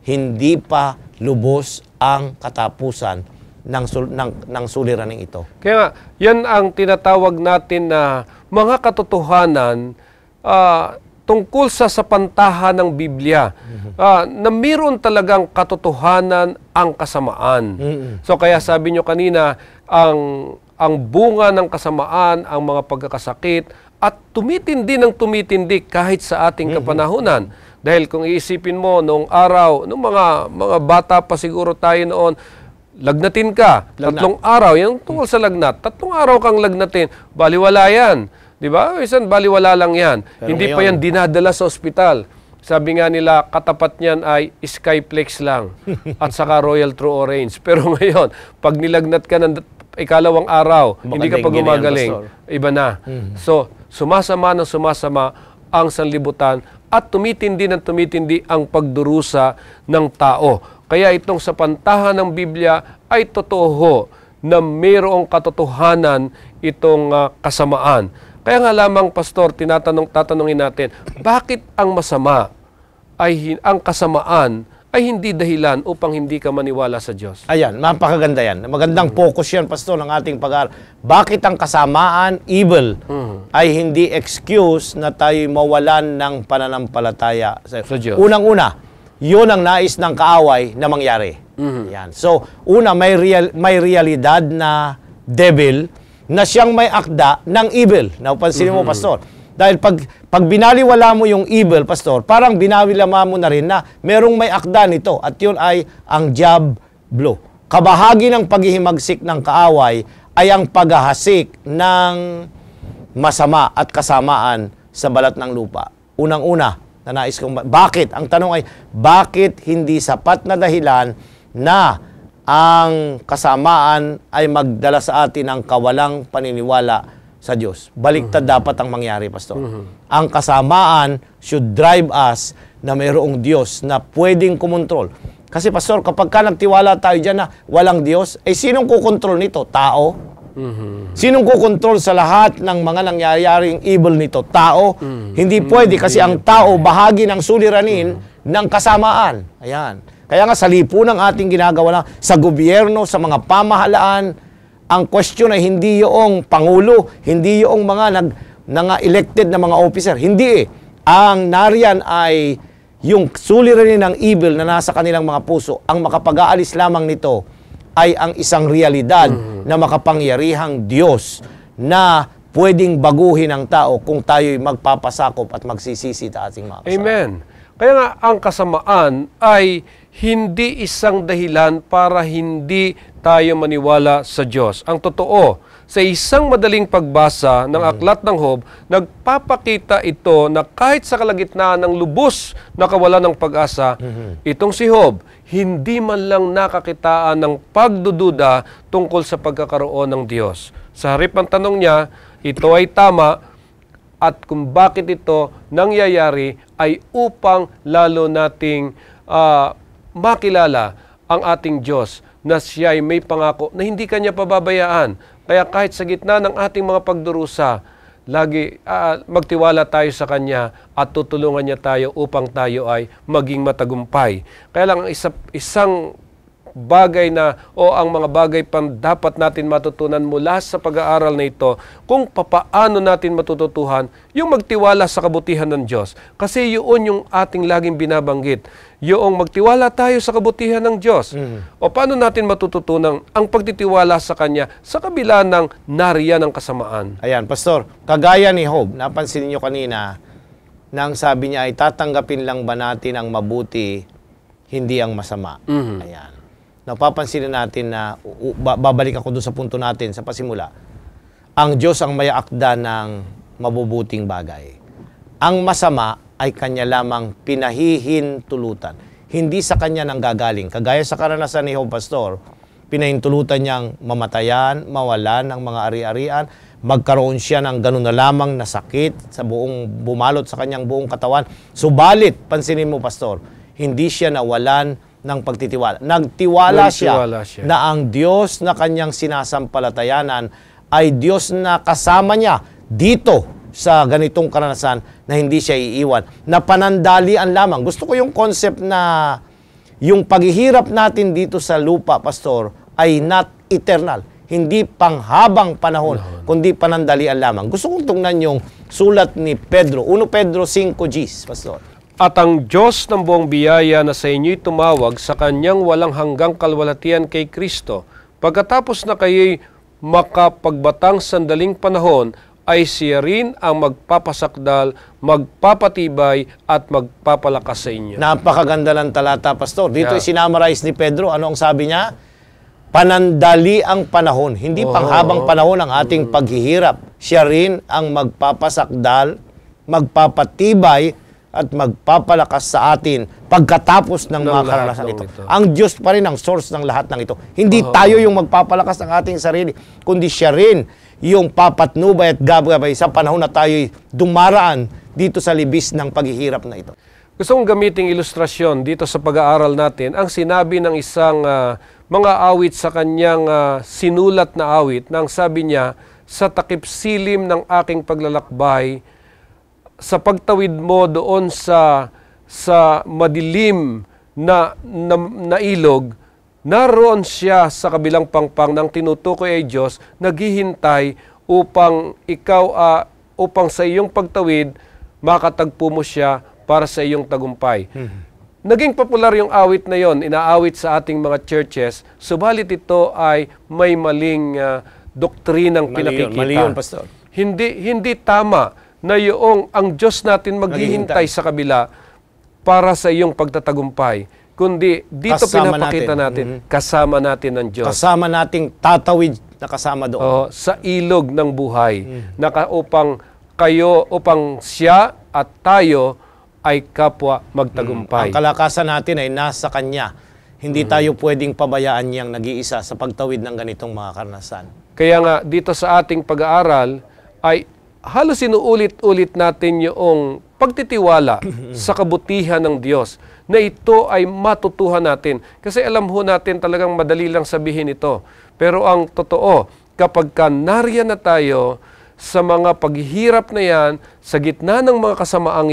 B: hindi pa lubos ang katapusan ng suliraning ito.
A: Kaya nga, yan ang tinatawag natin na mga katotohanan tungkol sa sapantahan ng Biblia, na mayroon talagang katotohanan ang kasamaan. So kaya sabi nyo kanina, ang bunga ng kasamaan, ang mga pagkakasakit, at tumitindi ng tumitindi kahit sa ating kapanahunan. Dahil kung iisipin mo, noong araw, noong mga bata pa siguro tayo noon, lagnatin ka, 3 araw, yan tungkol sa lagnat, 3 araw kang lagnatin, baliwala yan. Di ba? Isan, baliwala lang yan.
B: Pero
A: hindi
B: ngayon,
A: pa yan dinadala sa ospital. Sabi nga nila, katapat niyan ay Skyplex lang at saka Royal True Orange. Pero ngayon, pag nilagnat ka ng ikalawang araw, hindi ka pa gumagaling, iba na. So, sumasama ang sanlibutan at tumitindi ng tumitindi ang pagdurusa ng tao. Kaya itong sapantahan ng Biblia ay totoo na mayroong katotohanan itong kasamaan. Kaya nga lamang, Pastor, tatanungin natin, bakit ang kasamaan ay hindi dahilan upang hindi ka maniwala sa Diyos?
B: Ayan, mapakaganda yan. Magandang focus yan, Pastor, ng ating pag-aaral. Bakit ang kasamaan, evil, ay hindi excuse na tayo mawalan ng pananampalataya sa
A: Diyos?
B: Unang-una, yun ang nais ng kaaway na mangyari. Yan. So, una, may realidad na devil na siyang may akda ng evil. Napansinin mo, Pastor. Dahil pag binaliwala mo yung evil, Pastor, parang binaliwala mo na rin na merong may akda nito. At yun ay ang diablo. Kabahagi ng paghihimagsik ng kaaway ay ang paghahasik ng masama at kasamaan sa balat ng lupa. Unang-una, na nais kong bakit? Ang tanong ay, bakit hindi sapat na dahilan na ang kasamaan ay magdala sa atin ng kawalang paniniwala sa Diyos? Baliktad dapat ang mangyari, Pastor. Ang kasamaan should drive us na mayroong Diyos na pwedeng kumontrol. Kasi, Pastor, kapag ka nagtiwala tayo dyan na walang Diyos, sinong kukontrol nito? Tao? Sinong kukontrol sa lahat ng mga nangyayaring evil nito? Tao? Hindi pwede kasi ang tao bahagi ng suliranin ng kasamaan. Ayan. Kaya nga sa lipunang ating ginagawa na sa gobyerno, sa mga pamahalaan, ang question ay hindi yung pangulo, hindi yung mga elected na mga officer. Hindi Ang nariyan ay yung suliranin ng evil na nasa kanilang mga puso. Ang makapag-aalis lamang nito ay ang isang realidad na makapangyarihang Diyos na pwedeng baguhin ang tao kung tayo'y magpapasakop at magsisisi sa ating mga kasalanan.
A: Amen. Kaya nga, ang kasamaan ay hindi isang dahilan para hindi tayo maniwala sa Diyos. Ang totoo, sa isang madaling pagbasa ng Aklat ng Job, nagpapakita ito na kahit sa kalagitnaan ng lubos na kawalan ng pag-asa, itong si Job, hindi man lang nakakitaan ng pagdududa tungkol sa pagkakaroon ng Diyos. Sa harip ng tanong niya, ito ay tama, at kung bakit ito nangyayari ay upang lalo nating makilala ang ating Diyos na siya ay may pangako na hindi kanya pababayaan. Kaya kahit sa gitna ng ating mga pagdurusa, lagi magtiwala tayo sa Kanya at tutulungan niya tayo upang tayo ay maging matagumpay. Kaya lang isang bagay na ang mga bagay pang dapat natin matutunan mula sa pag-aaral na ito, kung papaano natin matututuhan yung magtiwala sa kabutihan ng Diyos. Kasi yun yung ating laging binabanggit. Yung magtiwala tayo sa kabutihan ng Diyos. O paano natin matututunan ang pagtitiwala sa Kanya sa kabila ng nariyan ng kasamaan?
B: Ayan, Pastor, kagaya ni Job, napansin niyo kanina, nang sabi niya ay tatanggapin lang ba natin ang mabuti, hindi ang masama. Ayan. Napapansin natin na, babalik ako doon sa punto natin sa pasimula, ang Diyos ang may akda ng mabubuting bagay. Ang masama ay Kanya lamang pinahihintulutan. Hindi sa Kanya nang gagaling. Kagaya sa karanasan ni Job, Pastor, pinahintulutan niyang mamatayan, mawalan ng mga ari-arian, magkaroon siya ng ganun na lamang na sakit sa bumalot sa kanyang buong katawan. Subalit, pansinin mo, Pastor, hindi siya nawalan ng pagtitiwala. Nagtiwala siya na ang Diyos na kanyang sinasampalatayanan ay Diyos na kasama niya dito sa ganitong karanasan na hindi siya iiwan. Na panandalian lamang. Gusto ko yung concept na yung paghihirap natin dito sa lupa, Pastor, ay not eternal. Hindi panghabang panahon, kundi panandalian lamang. Gusto kong tungnan yung sulat ni Pedro. 1 Pedro 5 Gs, Pastor.
A: At ang Diyos ng buong biyaya na sa inyo'y tumawag sa kanyang walang hanggang kalwalatian kay Kristo, pagkatapos na kayo'y makapagbatang sandaling panahon, ay siya rin ang magpapasakdal, magpapatibay, at magpapalakas sa inyo.
B: Napakaganda ng talata, Pastor. Dito
A: Yeah.
B: isinummarize ni Pedro. Ano ang sabi niya? Panandali ang panahon. Hindi panghabang panahon ang ating paghihirap. Siya rin ang magpapasakdal, magpapatibay, at magpapalakas sa atin pagkatapos ng mga karanasan ito. Ang Diyos pa rin ang source ng lahat ng ito. Hindi tayo yung magpapalakas ng ating sarili, kundi siya rin yung papatnubay at gabagabay sa panahon na tayo'y dumaraan dito sa libis ng paghihirap na ito.
A: Gusto kong gamiting ilustrasyon dito sa pag-aaral natin ang sinabi ng isang mga awit sa kanyang sinulat na awit nang sabi niya, sa takip silim ng aking paglalakbay, sa pagtawid mo doon sa madilim na ilog, naroon siya sa kabilang pangpang ng tinutukoy ay Diyos, naghihintay upang upang sa iyong pagtawid, makatagpo mo siya para sa iyong tagumpay. Naging popular yung awit na yon, inaawit sa ating mga churches, subalit ito ay may maling doktrinang pinakikita.
B: Mali yun, Pastor.
A: Hindi tama na ang Diyos natin maghihintay sa kabila para sa iyong pagtatagumpay. Kundi dito
B: Kasama
A: pinapakita natin, kasama natin ang Diyos.
B: Kasama nating tatawid na kasama doon.
A: Sa ilog ng buhay. Upang siya at tayo ay kapwa magtagumpay.
B: Ang kalakasan natin ay nasa Kanya. Hindi tayo pwedeng pabayaan niyang nag-iisa sa pagtawid ng ganitong mga karanasan.
A: Kaya nga, dito sa ating pag-aaral, ay halos inuulit-ulit natin yung pagtitiwala sa kabutihan ng Diyos, na ito ay matutuhan natin. Kasi alam ho natin talagang madali lang sabihin ito. Pero ang totoo, kapag nariyan na tayo sa mga paghihirap na yan, sa gitna ng mga kasamaang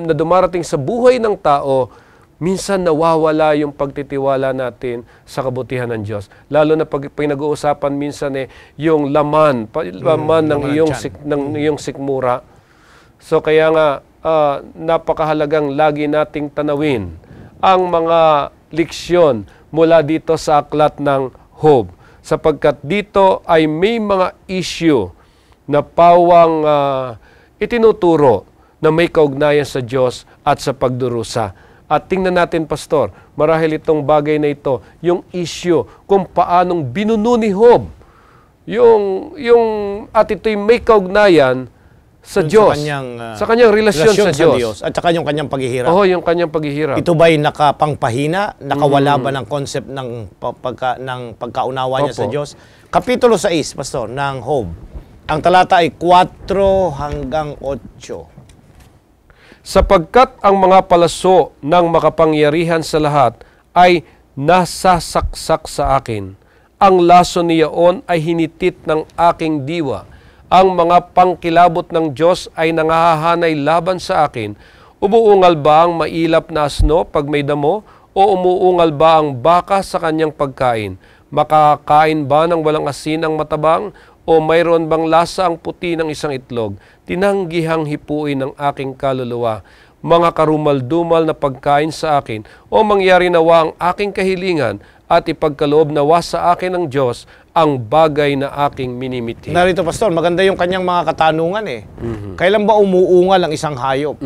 A: na dumarating sa buhay ng tao, minsan nawawala yung pagtitiwala natin sa kabutihan ng Diyos. Lalo na pag pinag-uusapan minsan yung laman ng iyong sikmura. So kaya nga, napakahalagang lagi nating tanawin ang mga leksyon mula dito sa aklat ng Job. Sapagkat dito ay may mga issue na pawang itinuturo na may kaugnayan sa Diyos at sa pagdurusa. At tingnan natin, Pastor, marahil itong bagay na ito, yung issue kung paanong binuno ni Job, at ito'y may kaugnayan sa Diyos, sa kanyang relasyon sa Diyos.
B: At saka yung kanyang paghihirap.
A: Yung kanyang paghihirap.
B: Ito ba'y nakapangpahina? Nakawala ba ng concept ng pagkaunawa niya sa Diyos? Kapitulo 6, Pastor, ng Job. Ang talata ay 4 hanggang 8.
A: Sapagkat ang mga palaso ng makapangyarihan sa lahat ay nasasaksak sa akin. Ang laso niyaon ay hinitit ng aking diwa. Ang mga pangkilabot ng Diyos ay nangahahanay laban sa akin. Umuungal ba ang mailap na asno pag may damo? O umuungal ba ang baka sa kanyang pagkain? Makakain ba ng walang asin ang matabang? O mayroon bang lasa ang puti ng isang itlog? Tinanggihang hipuin ng aking kaluluwa. Mga karumal-dumal na pagkain sa akin. O mangyari nawa ang aking kahilingan at ipagkaloob nawa sa akin ng Diyos ang bagay na aking minimiti.
B: Narito, Pastor, maganda yung kanyang mga katanungan Kailan ba umuungal ang isang hayop?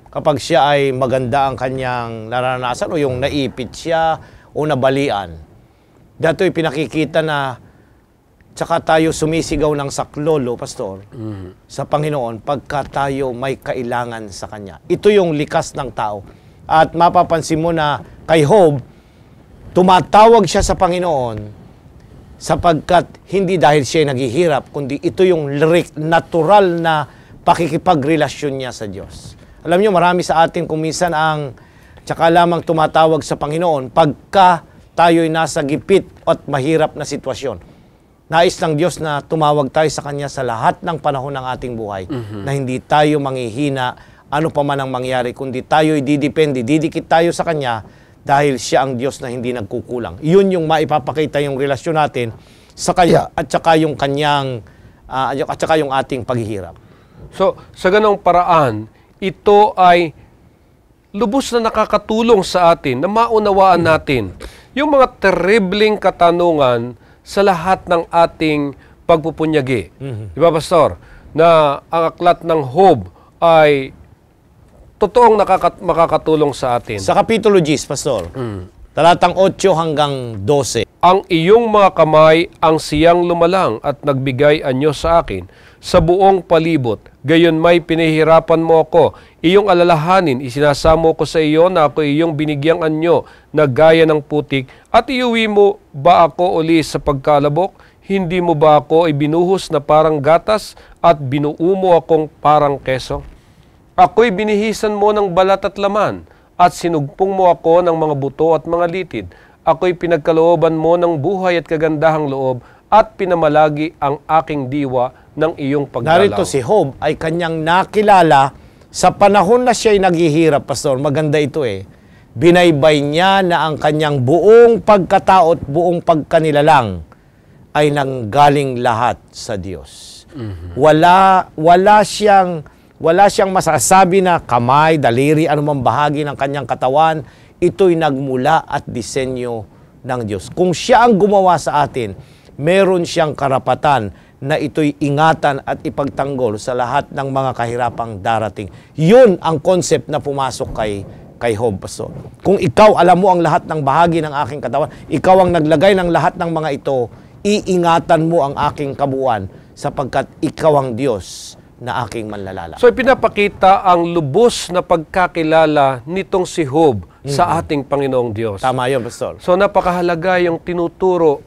B: Kapag siya ay maganda ang kanyang naranasan o yung naipit siya o nabalian. Dato ay pinakikita na tsaka tayo sumisigaw ng saklolo, Pastor, sa Panginoon pagka tayo may kailangan sa Kanya. Ito yung likas ng tao. At mapapansin mo na kay Job, tumatawag siya sa Panginoon sapagkat hindi dahil siya naghihirap, kundi ito yung natural na pakikipagrelasyon niya sa Diyos. Alam niyo, marami sa atin kung minsan tsaka lamang tumatawag sa Panginoon pagka tayo'y nasa gipit at mahirap na sitwasyon. Nais ng Diyos na tumawag tayo sa Kanya sa lahat ng panahon ng ating buhay, na hindi tayo manghihina ano pa man ang mangyari, kundi tayo'y didikit tayo sa Kanya dahil siya ang Diyos na hindi nagkukulang. Yun yung maipapakita yung relasyon natin sa Kanya at saka yung Kanyang at saka yung ating paghihirap.
A: So, sa ganong paraan, ito ay lubos na nakakatulong sa atin na maunawaan natin yung mga terribling katanungan sa lahat ng ating pagpupunyagi. Di ba, Pastor? Na ang aklat ng Job ay totoong makakatulong sa atin.
B: Sa Kapitulo 10, Pastor, talatang 8 hanggang 12.
A: Ang iyong mga kamay ang siyang lumalang at nagbigay anyo sa akin sa buong palibot. Gayon may pinahirapan mo ako. Iyong alalahanin, isinasamo ko sa iyo na ako iyong binigyang anyo na gaya ng putik. At iuwi mo ba ako uli sa pagkalabok? Hindi mo ba ako ibinuhos na parang gatas at binuo mo akong parang keso? Ako'y binihisan mo ng balat at laman at sinugpong mo ako ng mga buto at mga litid. Ako'y pinagkalooban mo ng buhay at kagandahang loob at pinamalagi ang aking diwa ng iyong pagdalaw.
B: Narito si Job ay kanyang nakilala sa panahon na siya'y naghihirap, Pastor. Maganda ito eh. Binaybay niya na ang kanyang buong pagkatao at buong pagkanilalang ay nanggaling lahat sa Diyos. Wala siyang masasabi na kamay, daliri, anumang bahagi ng kanyang katawan, ito'y nagmula at disenyo ng Diyos. Kung siya ang gumawa sa atin, meron siyang karapatan na ito'y ingatan at ipagtanggol sa lahat ng mga kahirapang darating. Yun ang concept na pumasok kay Job, Pastor. Kung ikaw, alam mo ang lahat ng bahagi ng aking katawan, ikaw ang naglagay ng lahat ng mga ito, iingatan mo ang aking kabuuan sapagkat ikaw ang Diyos na aking manlalala.
A: So ipinapakita ang lubos na pagkakilala nitong si Job sa ating Panginoong Diyos.
B: Tama yun, Pastor.
A: So napakahalaga yung tinuturo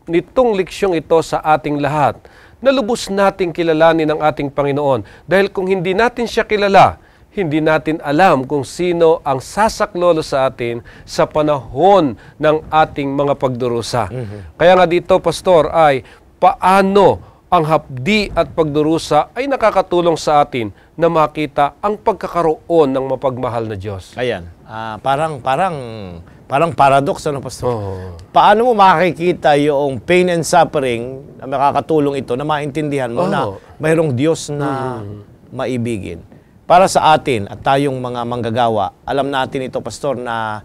A: nitong leksyong ito sa ating lahat na lubos nating kilalanin ang ating Panginoon. Dahil kung hindi natin siya kilala, hindi natin alam kung sino ang sasaklolo sa atin sa panahon ng ating mga pagdurusa. Kaya nga dito, Pastor, ay paano ang hapdi at pagdurusa ay nakakatulong sa atin na makita ang pagkakaroon ng mapagmahal na Diyos.
B: Ayan. Parang paradox, ano, Pastor?
A: Oh.
B: Paano mo makikita yung pain and suffering na makakatulong ito na maintindihan mo na mayroong Diyos na maibigin? Para sa atin at tayong mga manggagawa, alam natin ito, Pastor, na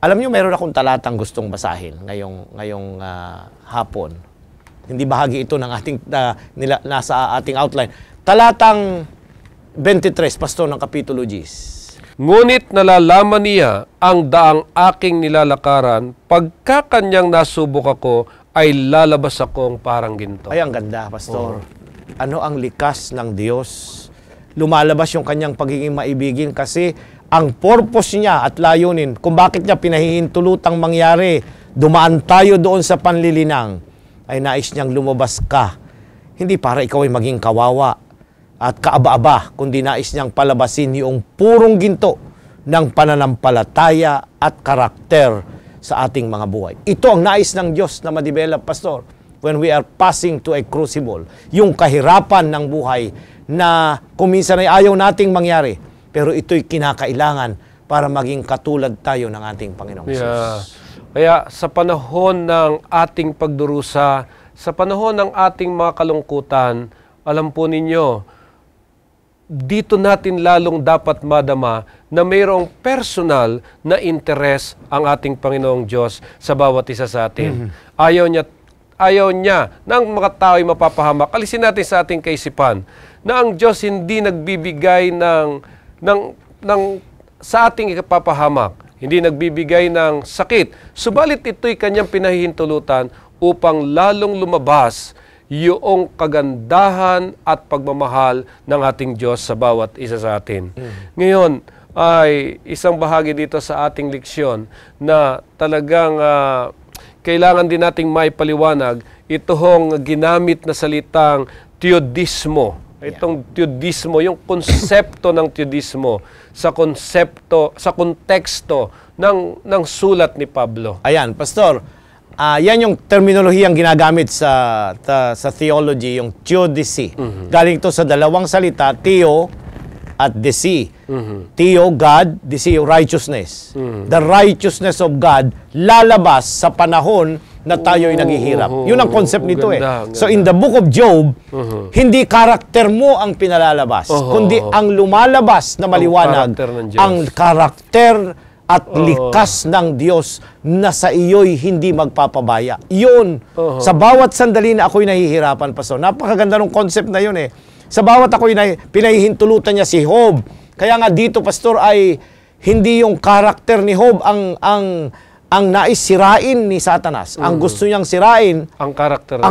B: alam nyo, mayroon akong talatang gustong basahin ngayong hapon. Hindi bahagi ito ng ating nasa ating outline. Talatang 23, Pastor, ng Kapitulo 10.
A: Ngunit nalalaman niya ang daang aking nilalakaran, pagka kanyang nasubok ako, ay lalabas akong parang ginto.
B: Ay, ang ganda, Pastor. Ano ang likas ng Diyos? Lumalabas yung kanyang pagiging maibigin kasi ang purpose niya at layunin, kung bakit niya pinahihintulutang mangyari, dumaan tayo doon sa panlilinang, ay nais niyang lumabas ka. Hindi para ikaw ay maging kawawa at kaaba-aba, kundi nais niyang palabasin yung purong ginto ng pananampalataya at karakter sa ating mga buhay. Ito ang nais ng Diyos na ma-develop, Pastor, when we are passing to a crucible. Yung kahirapan ng buhay na kuminsan ay ayaw nating mangyari, pero ito'y kinakailangan para maging katulad tayo ng ating Panginoong Jesus.
A: Kaya sa panahon ng ating pagdurusa, sa panahon ng ating mga kalungkutan, alam po ninyo, dito natin lalong dapat madama na mayroong personal na interes ang ating Panginoong Diyos sa bawat isa sa atin. Ayaw niya ng mga tao ay mapapahamak. Alisin natin sa ating kaisipan na ang Diyos hindi nagbibigay sa ating ipapahamak. Hindi nagbibigay ng sakit. Subalit ito'y kanyang pinahihintulutan upang lalong lumabas yung kagandahan at pagmamahal ng ating Diyos sa bawat isa sa atin. Ngayon ay isang bahagi dito sa ating leksyon na talagang kailangan din nating maipaliwanag itong ginamit na salitang theodismo. Itong theodismo, yung konsepto ng theodismo sa konteksto ng sulat ni Pablo.
B: Ayan, Pastor, yan yung terminolohiyang ginagamit sa theology, yung theodicy. Galing ito sa dalawang salita, theo at the sea. Theo, God, the sea, righteousness. The righteousness of God lalabas sa panahon na tayo'y naghihirap. Yun ang concept nito
A: ganda,
B: So in the book of Job, hindi karakter mo ang pinalalabas, kundi ang lumalabas na maliwanag,
A: karakter ng Diyos.
B: ang karakter at likas ng Diyos na sa iyo'y hindi magpapabaya. Yun, sa bawat sandali na ako'y nahihirapan, Pastor. Napakaganda ng concept na yun Sa bawat ako'y pinahihintulutan niya si Job. Kaya nga dito, Pastor, ay hindi yung karakter ni Job ang nais sirain ni Satanas. Ang gusto niyang sirain,
A: ang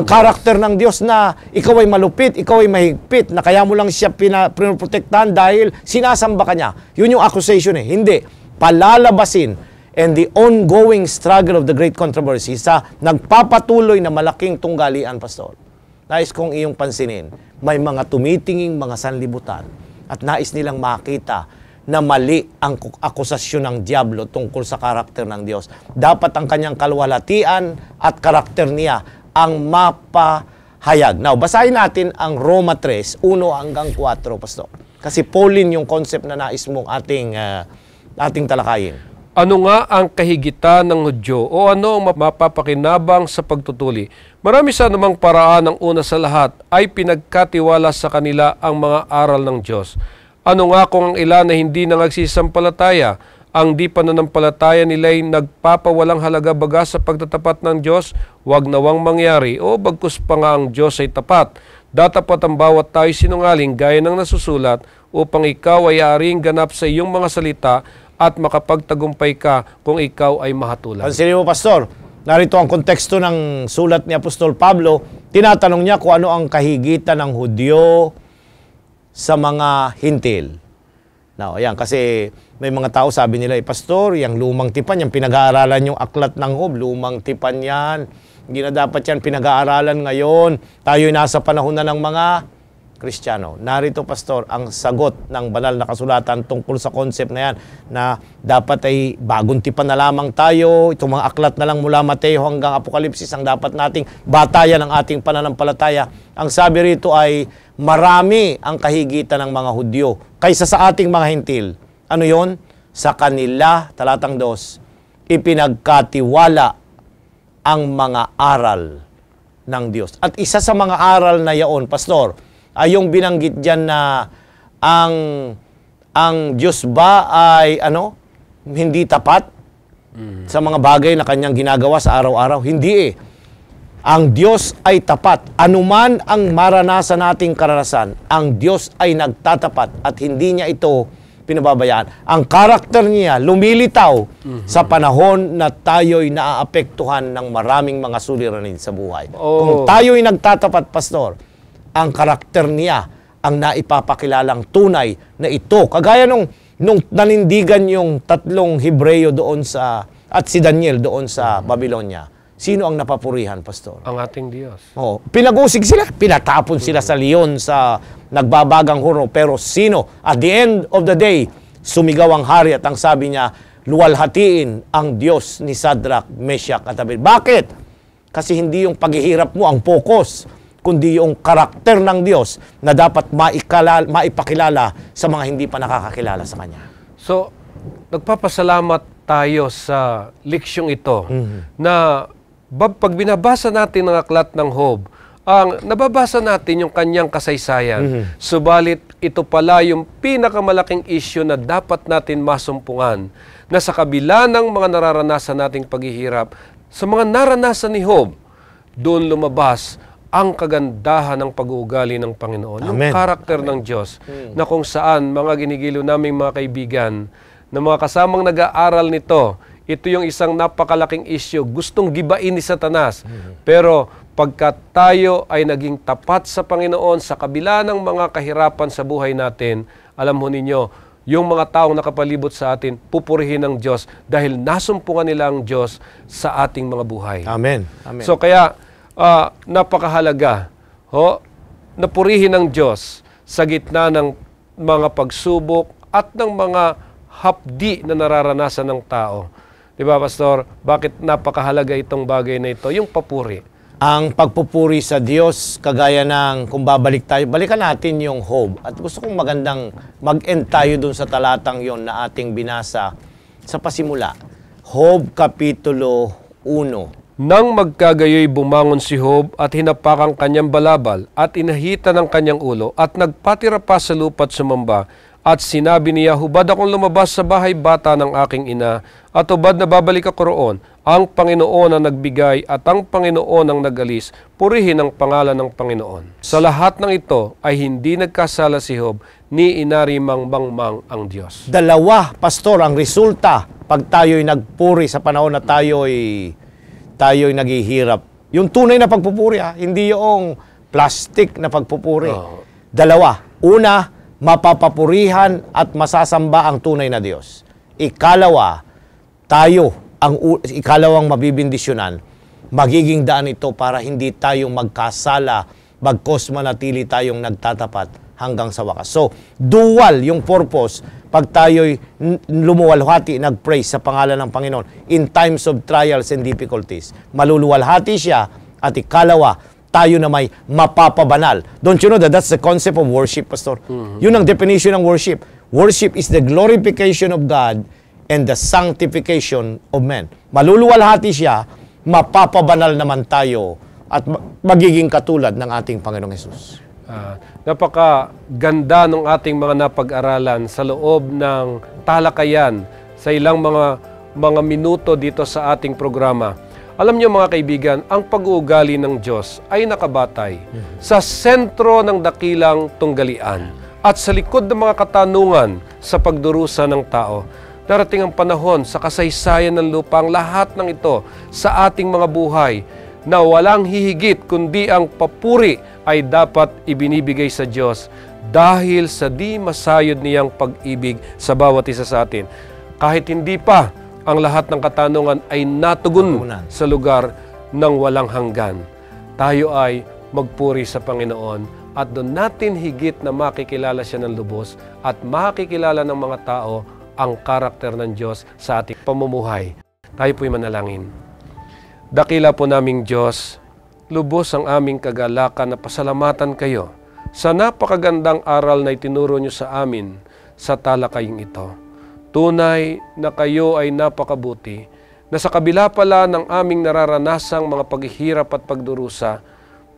A: karakter
B: ng Diyos na ikaw ay malupit, ikaw ay mahigpit, na kaya mo lang siya pinoprotektahan dahil sinasamba ka niya. Yun yung accusation Hindi. Palalabasin. And the ongoing struggle of the great controversy sa nagpapatuloy na malaking tunggalian, Pastor. Nais kong iyong pansinin, may mga tumitinging mga sanlibutan at nais nilang makita na mali ang akusasyon ng Diablo tungkol sa karakter ng Diyos. Dapat ang kanyang kalwalhatian at karakter niya ang mapahayag. Now, basahin natin ang Roma 3, 1 hanggang 4, Pastor. Kasi Pauline yung concept na nais mong ating talakayin.
A: Ano nga ang kahigitan ng Hudyo o ano ang mapapakinabang sa pagtutuli? Marami sa namang paraan ang una sa lahat ay pinagkatiwala sa kanila ang mga aral ng Diyos. Ano nga kung ang ilan na hindi nangagsisampalataya, ang di pananampalataya nila'y nagpapawalang halaga baga sa pagtatapat ng Diyos, wag nawang mangyari o bagkus pa nga ang Diyos ay tapat. Datapat ang bawat tayo sinungaling gaya ng nasusulat upang ikaw ay aaring ganap sa iyong mga salita at makapagtagumpay ka kung ikaw ay mahatulan.
B: Pansinin mo, Pastor, narito ang konteksto ng sulat ni Apostol Pablo. Tinatanong niya kung ano ang kahigitan ng Hudyo sa mga hintil. Now, ayan, kasi may mga tao sabi nila, Pastor, yung lumang tipan, yung pinag-aaralan yung aklat ng Job, lumang tipan yan. Hindi na dapat yan pinag-aaralan ngayon. Tayo'y nasa panahon na ng mga Kristiyano. Narito, Pastor, ang sagot ng banal na kasulatan tungkol sa concept na yan, na dapat ay bagong tipan na lamang tayo. Itong mga aklat na lang mula Mateo hanggang Apokalipsis ang dapat nating batayan ng ating pananampalataya. Ang sabi rito ay marami ang kahigitan ng mga Hudyo kaysa sa ating mga hintil. Ano yon? Sa kanila, talatang 2, ipinagkatiwala ang mga aral ng Diyos. At isa sa mga aral na yaon, Pastor, ay yung binanggit dyan na ang Diyos ba ay hindi tapat sa mga bagay na kanyang ginagawa sa araw-araw? Hindi Ang Diyos ay tapat. Anuman ang maranasan nating karanasan, ang Diyos ay nagtatapat at hindi niya ito pinababayaan. Ang karakter niya lumilitaw sa panahon na tayo'y naaapektuhan ng maraming mga suliranin sa buhay. Kung tayo'y nagtatapat, Pastor, ang karakter niya ang naipapakilalang tunay na ito. Kagaya nung nanindigan yung 3 Hebreo doon at si Daniel doon sa Babylonia. Sino ang napapurihan, Pastor?
A: Ang ating Diyos.
B: Pinag-usig sila, pinatapon sila sa leon, sa nagbabagang huro. Pero sino? At the end of the day, sumigaw ang hari at ang sabi niya, luwalhatiin ang Diyos ni Shadrach, Meshach at Abednego. Bakit? Kasi hindi yung paghihirap mo ang focus, kundi yung karakter ng Diyos na dapat maipakilala sa mga hindi pa nakakakilala sa Kanya.
A: So, nagpapasalamat tayo sa leksyong ito na pag binabasa natin ang aklat ng Job, nababasa natin yung kanyang kasaysayan. Subalit, ito pala yung pinakamalaking issue na dapat natin masumpungan, na sa kabila ng mga nararanasan nating paghihirap, sa mga naranasan ni Job, doon lumabas ang kagandahan ng pag-uugali ng Panginoon.
B: Amen.
A: Yung karakter ng Diyos, na kung saan mga ginigilo naming mga kaibigan, na mga kasamang nag-aaral nito, ito yung isang napakalaking issue. Gustong gibain ni Satanas. Pero pagka tayo ay naging tapat sa Panginoon sa kabila ng mga kahirapan sa buhay natin, alam mo ninyo, yung mga taong nakapalibot sa atin, pupurihin ng Diyos dahil nasumpungan nila ang Diyos sa ating mga buhay.
B: Amen. Amen.
A: So kaya, napakahalaga napurihin ng Diyos sa gitna ng mga pagsubok at ng mga hapdi na nararanasan ng tao. Diba, Pastor? Bakit napakahalaga itong bagay na ito? Yung papuri.
B: ang pagpupuri sa Diyos, kagaya ng kung babalik tayo, balikan natin yung Job. At gusto kong magandang mag-end tayo dun sa talatang yon na ating binasa sa pasimula. Job Kapitulo 1.
A: Nang magkagayoy bumangon si Job at hinapak ang kanyang balabal at inahita ng kanyang ulo at nagpatira pa sa lupa't sumamba. At sinabi niya, hubad akong lumabas sa bahay bata ng aking ina, at hubad na babalik ako roon. Ang Panginoon ang nagbigay at ang Panginoon ang nagalis. Purihin ang pangalan ng Panginoon. Sa lahat ng ito ay hindi nagkasala si Job, ni inarimang mangmang ang Diyos.
B: Dalawa, Pastor, ang resulta pag tayo'y nagpuri sa panahon na tayo'y naghihirap. Yung tunay na pagpupuri, hindi yung plastic na pagpupuri. Dalawa. Una, mapapapurihan at masasamba ang tunay na Diyos. Ikalawa, ikalawang mabibindisyonan, magiging daan ito para hindi tayo magkasala, bagkos manatili tayong nagtatapat hanggang sa wakas. So, dual yung purpose pag tayo'y lumuwalhati, nag-pray sa pangalan ng Panginoon in times of trials and difficulties. Maluluwalhati siya at ikalawa, tayo na may mapapabanal. Don't you know that that's the concept of worship, Pastor? Yun ang definition ng worship. Worship is the glorification of God and the sanctification of men. Maluluwalhati siya, mapapabanal naman tayo at magiging katulad ng ating Panginoong Hesus.
A: Napakaganda ng ating mga napag-aralan sa loob ng talakayan sa ilang mga minuto dito sa ating programa. Alam niyo mga kaibigan, ang pag-uugali ng Diyos ay nakabatay sa sentro ng dakilang tunggalian at sa likod ng mga katanungan sa pagdurusa ng tao. Darating ang panahon sa kasaysayan ng lupa ang lahat ng ito sa ating mga buhay na walang hihigit kundi ang papuri ay dapat ibinibigay sa Diyos dahil sa di masayod niyang pag-ibig sa bawat isa sa atin. Kahit hindi pa ang lahat ng katanungan ay natugon sa lugar ng walang hanggan. Tayo ay magpuri sa Panginoon at doon natin higit na makikilala siya ng lubos at makikilala ng mga tao ang karakter ng Diyos sa ating pamumuhay. Tayo po'y manalangin. Dakila po naming Diyos, lubos ang aming kagalakan na pasalamatan kayo sa napakagandang aral na itinuro niyo sa amin sa talakaying ito. Tunay na kayo ay napakabuti, na sa kabila pala ng aming nararanasang mga paghihirap at pagdurusa,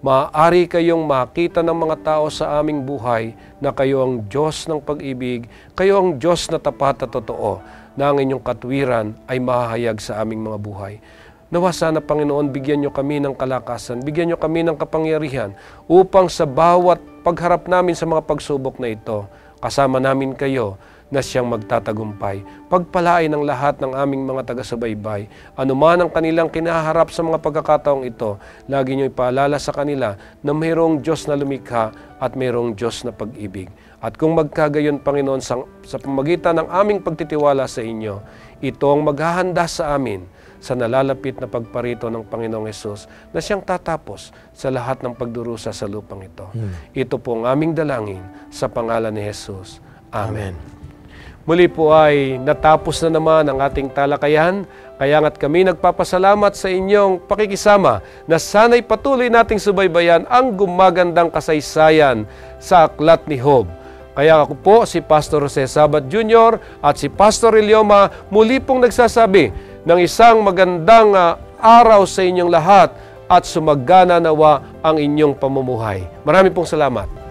A: maaari kayong makita ng mga tao sa aming buhay na kayo ang Diyos ng pag-ibig, kayo ang Diyos na tapat at totoo, na ang inyong katwiran ay mahahayag sa aming mga buhay. Nawa sana, Panginoon, bigyan nyo kami ng kalakasan, bigyan nyo kami ng kapangyarihan upang sa bawat pagharap namin sa mga pagsubok na ito, kasama namin kayo na siyang magtatagumpay. Pagpalain ng lahat ng aming mga taga-subaybay, anuman ang kanilang kinaharap sa mga pagkakataong ito, lagi niyo ipaalala sa kanila na mayroong Diyos na lumikha at mayroong Diyos na pag-ibig. At kung magkagayon, Panginoon, sa pamagitan ng aming pagtitiwala sa inyo, ito ang maghahanda sa amin sa nalalapit na pagparito ng Panginoong Hesus na siyang tatapos sa lahat ng pagdurusa sa lupang ito. Ito po ang aming dalangin sa pangalan ni Hesus. Amen. Muli po ay natapos na naman ang ating talakayan, kaya nga't kami nagpapasalamat sa inyong pakikisama na sana'y patuloy nating subaybayan ang gumagandang kasaysayan sa aklat ni Job. Kaya ako po si Pastor Jose Sabat Jr. at si Pastor Ilioma muli pong nagsasabi ng isang magandang araw sa inyong lahat at sumagana nawa ang inyong pamumuhay. Marami pong salamat.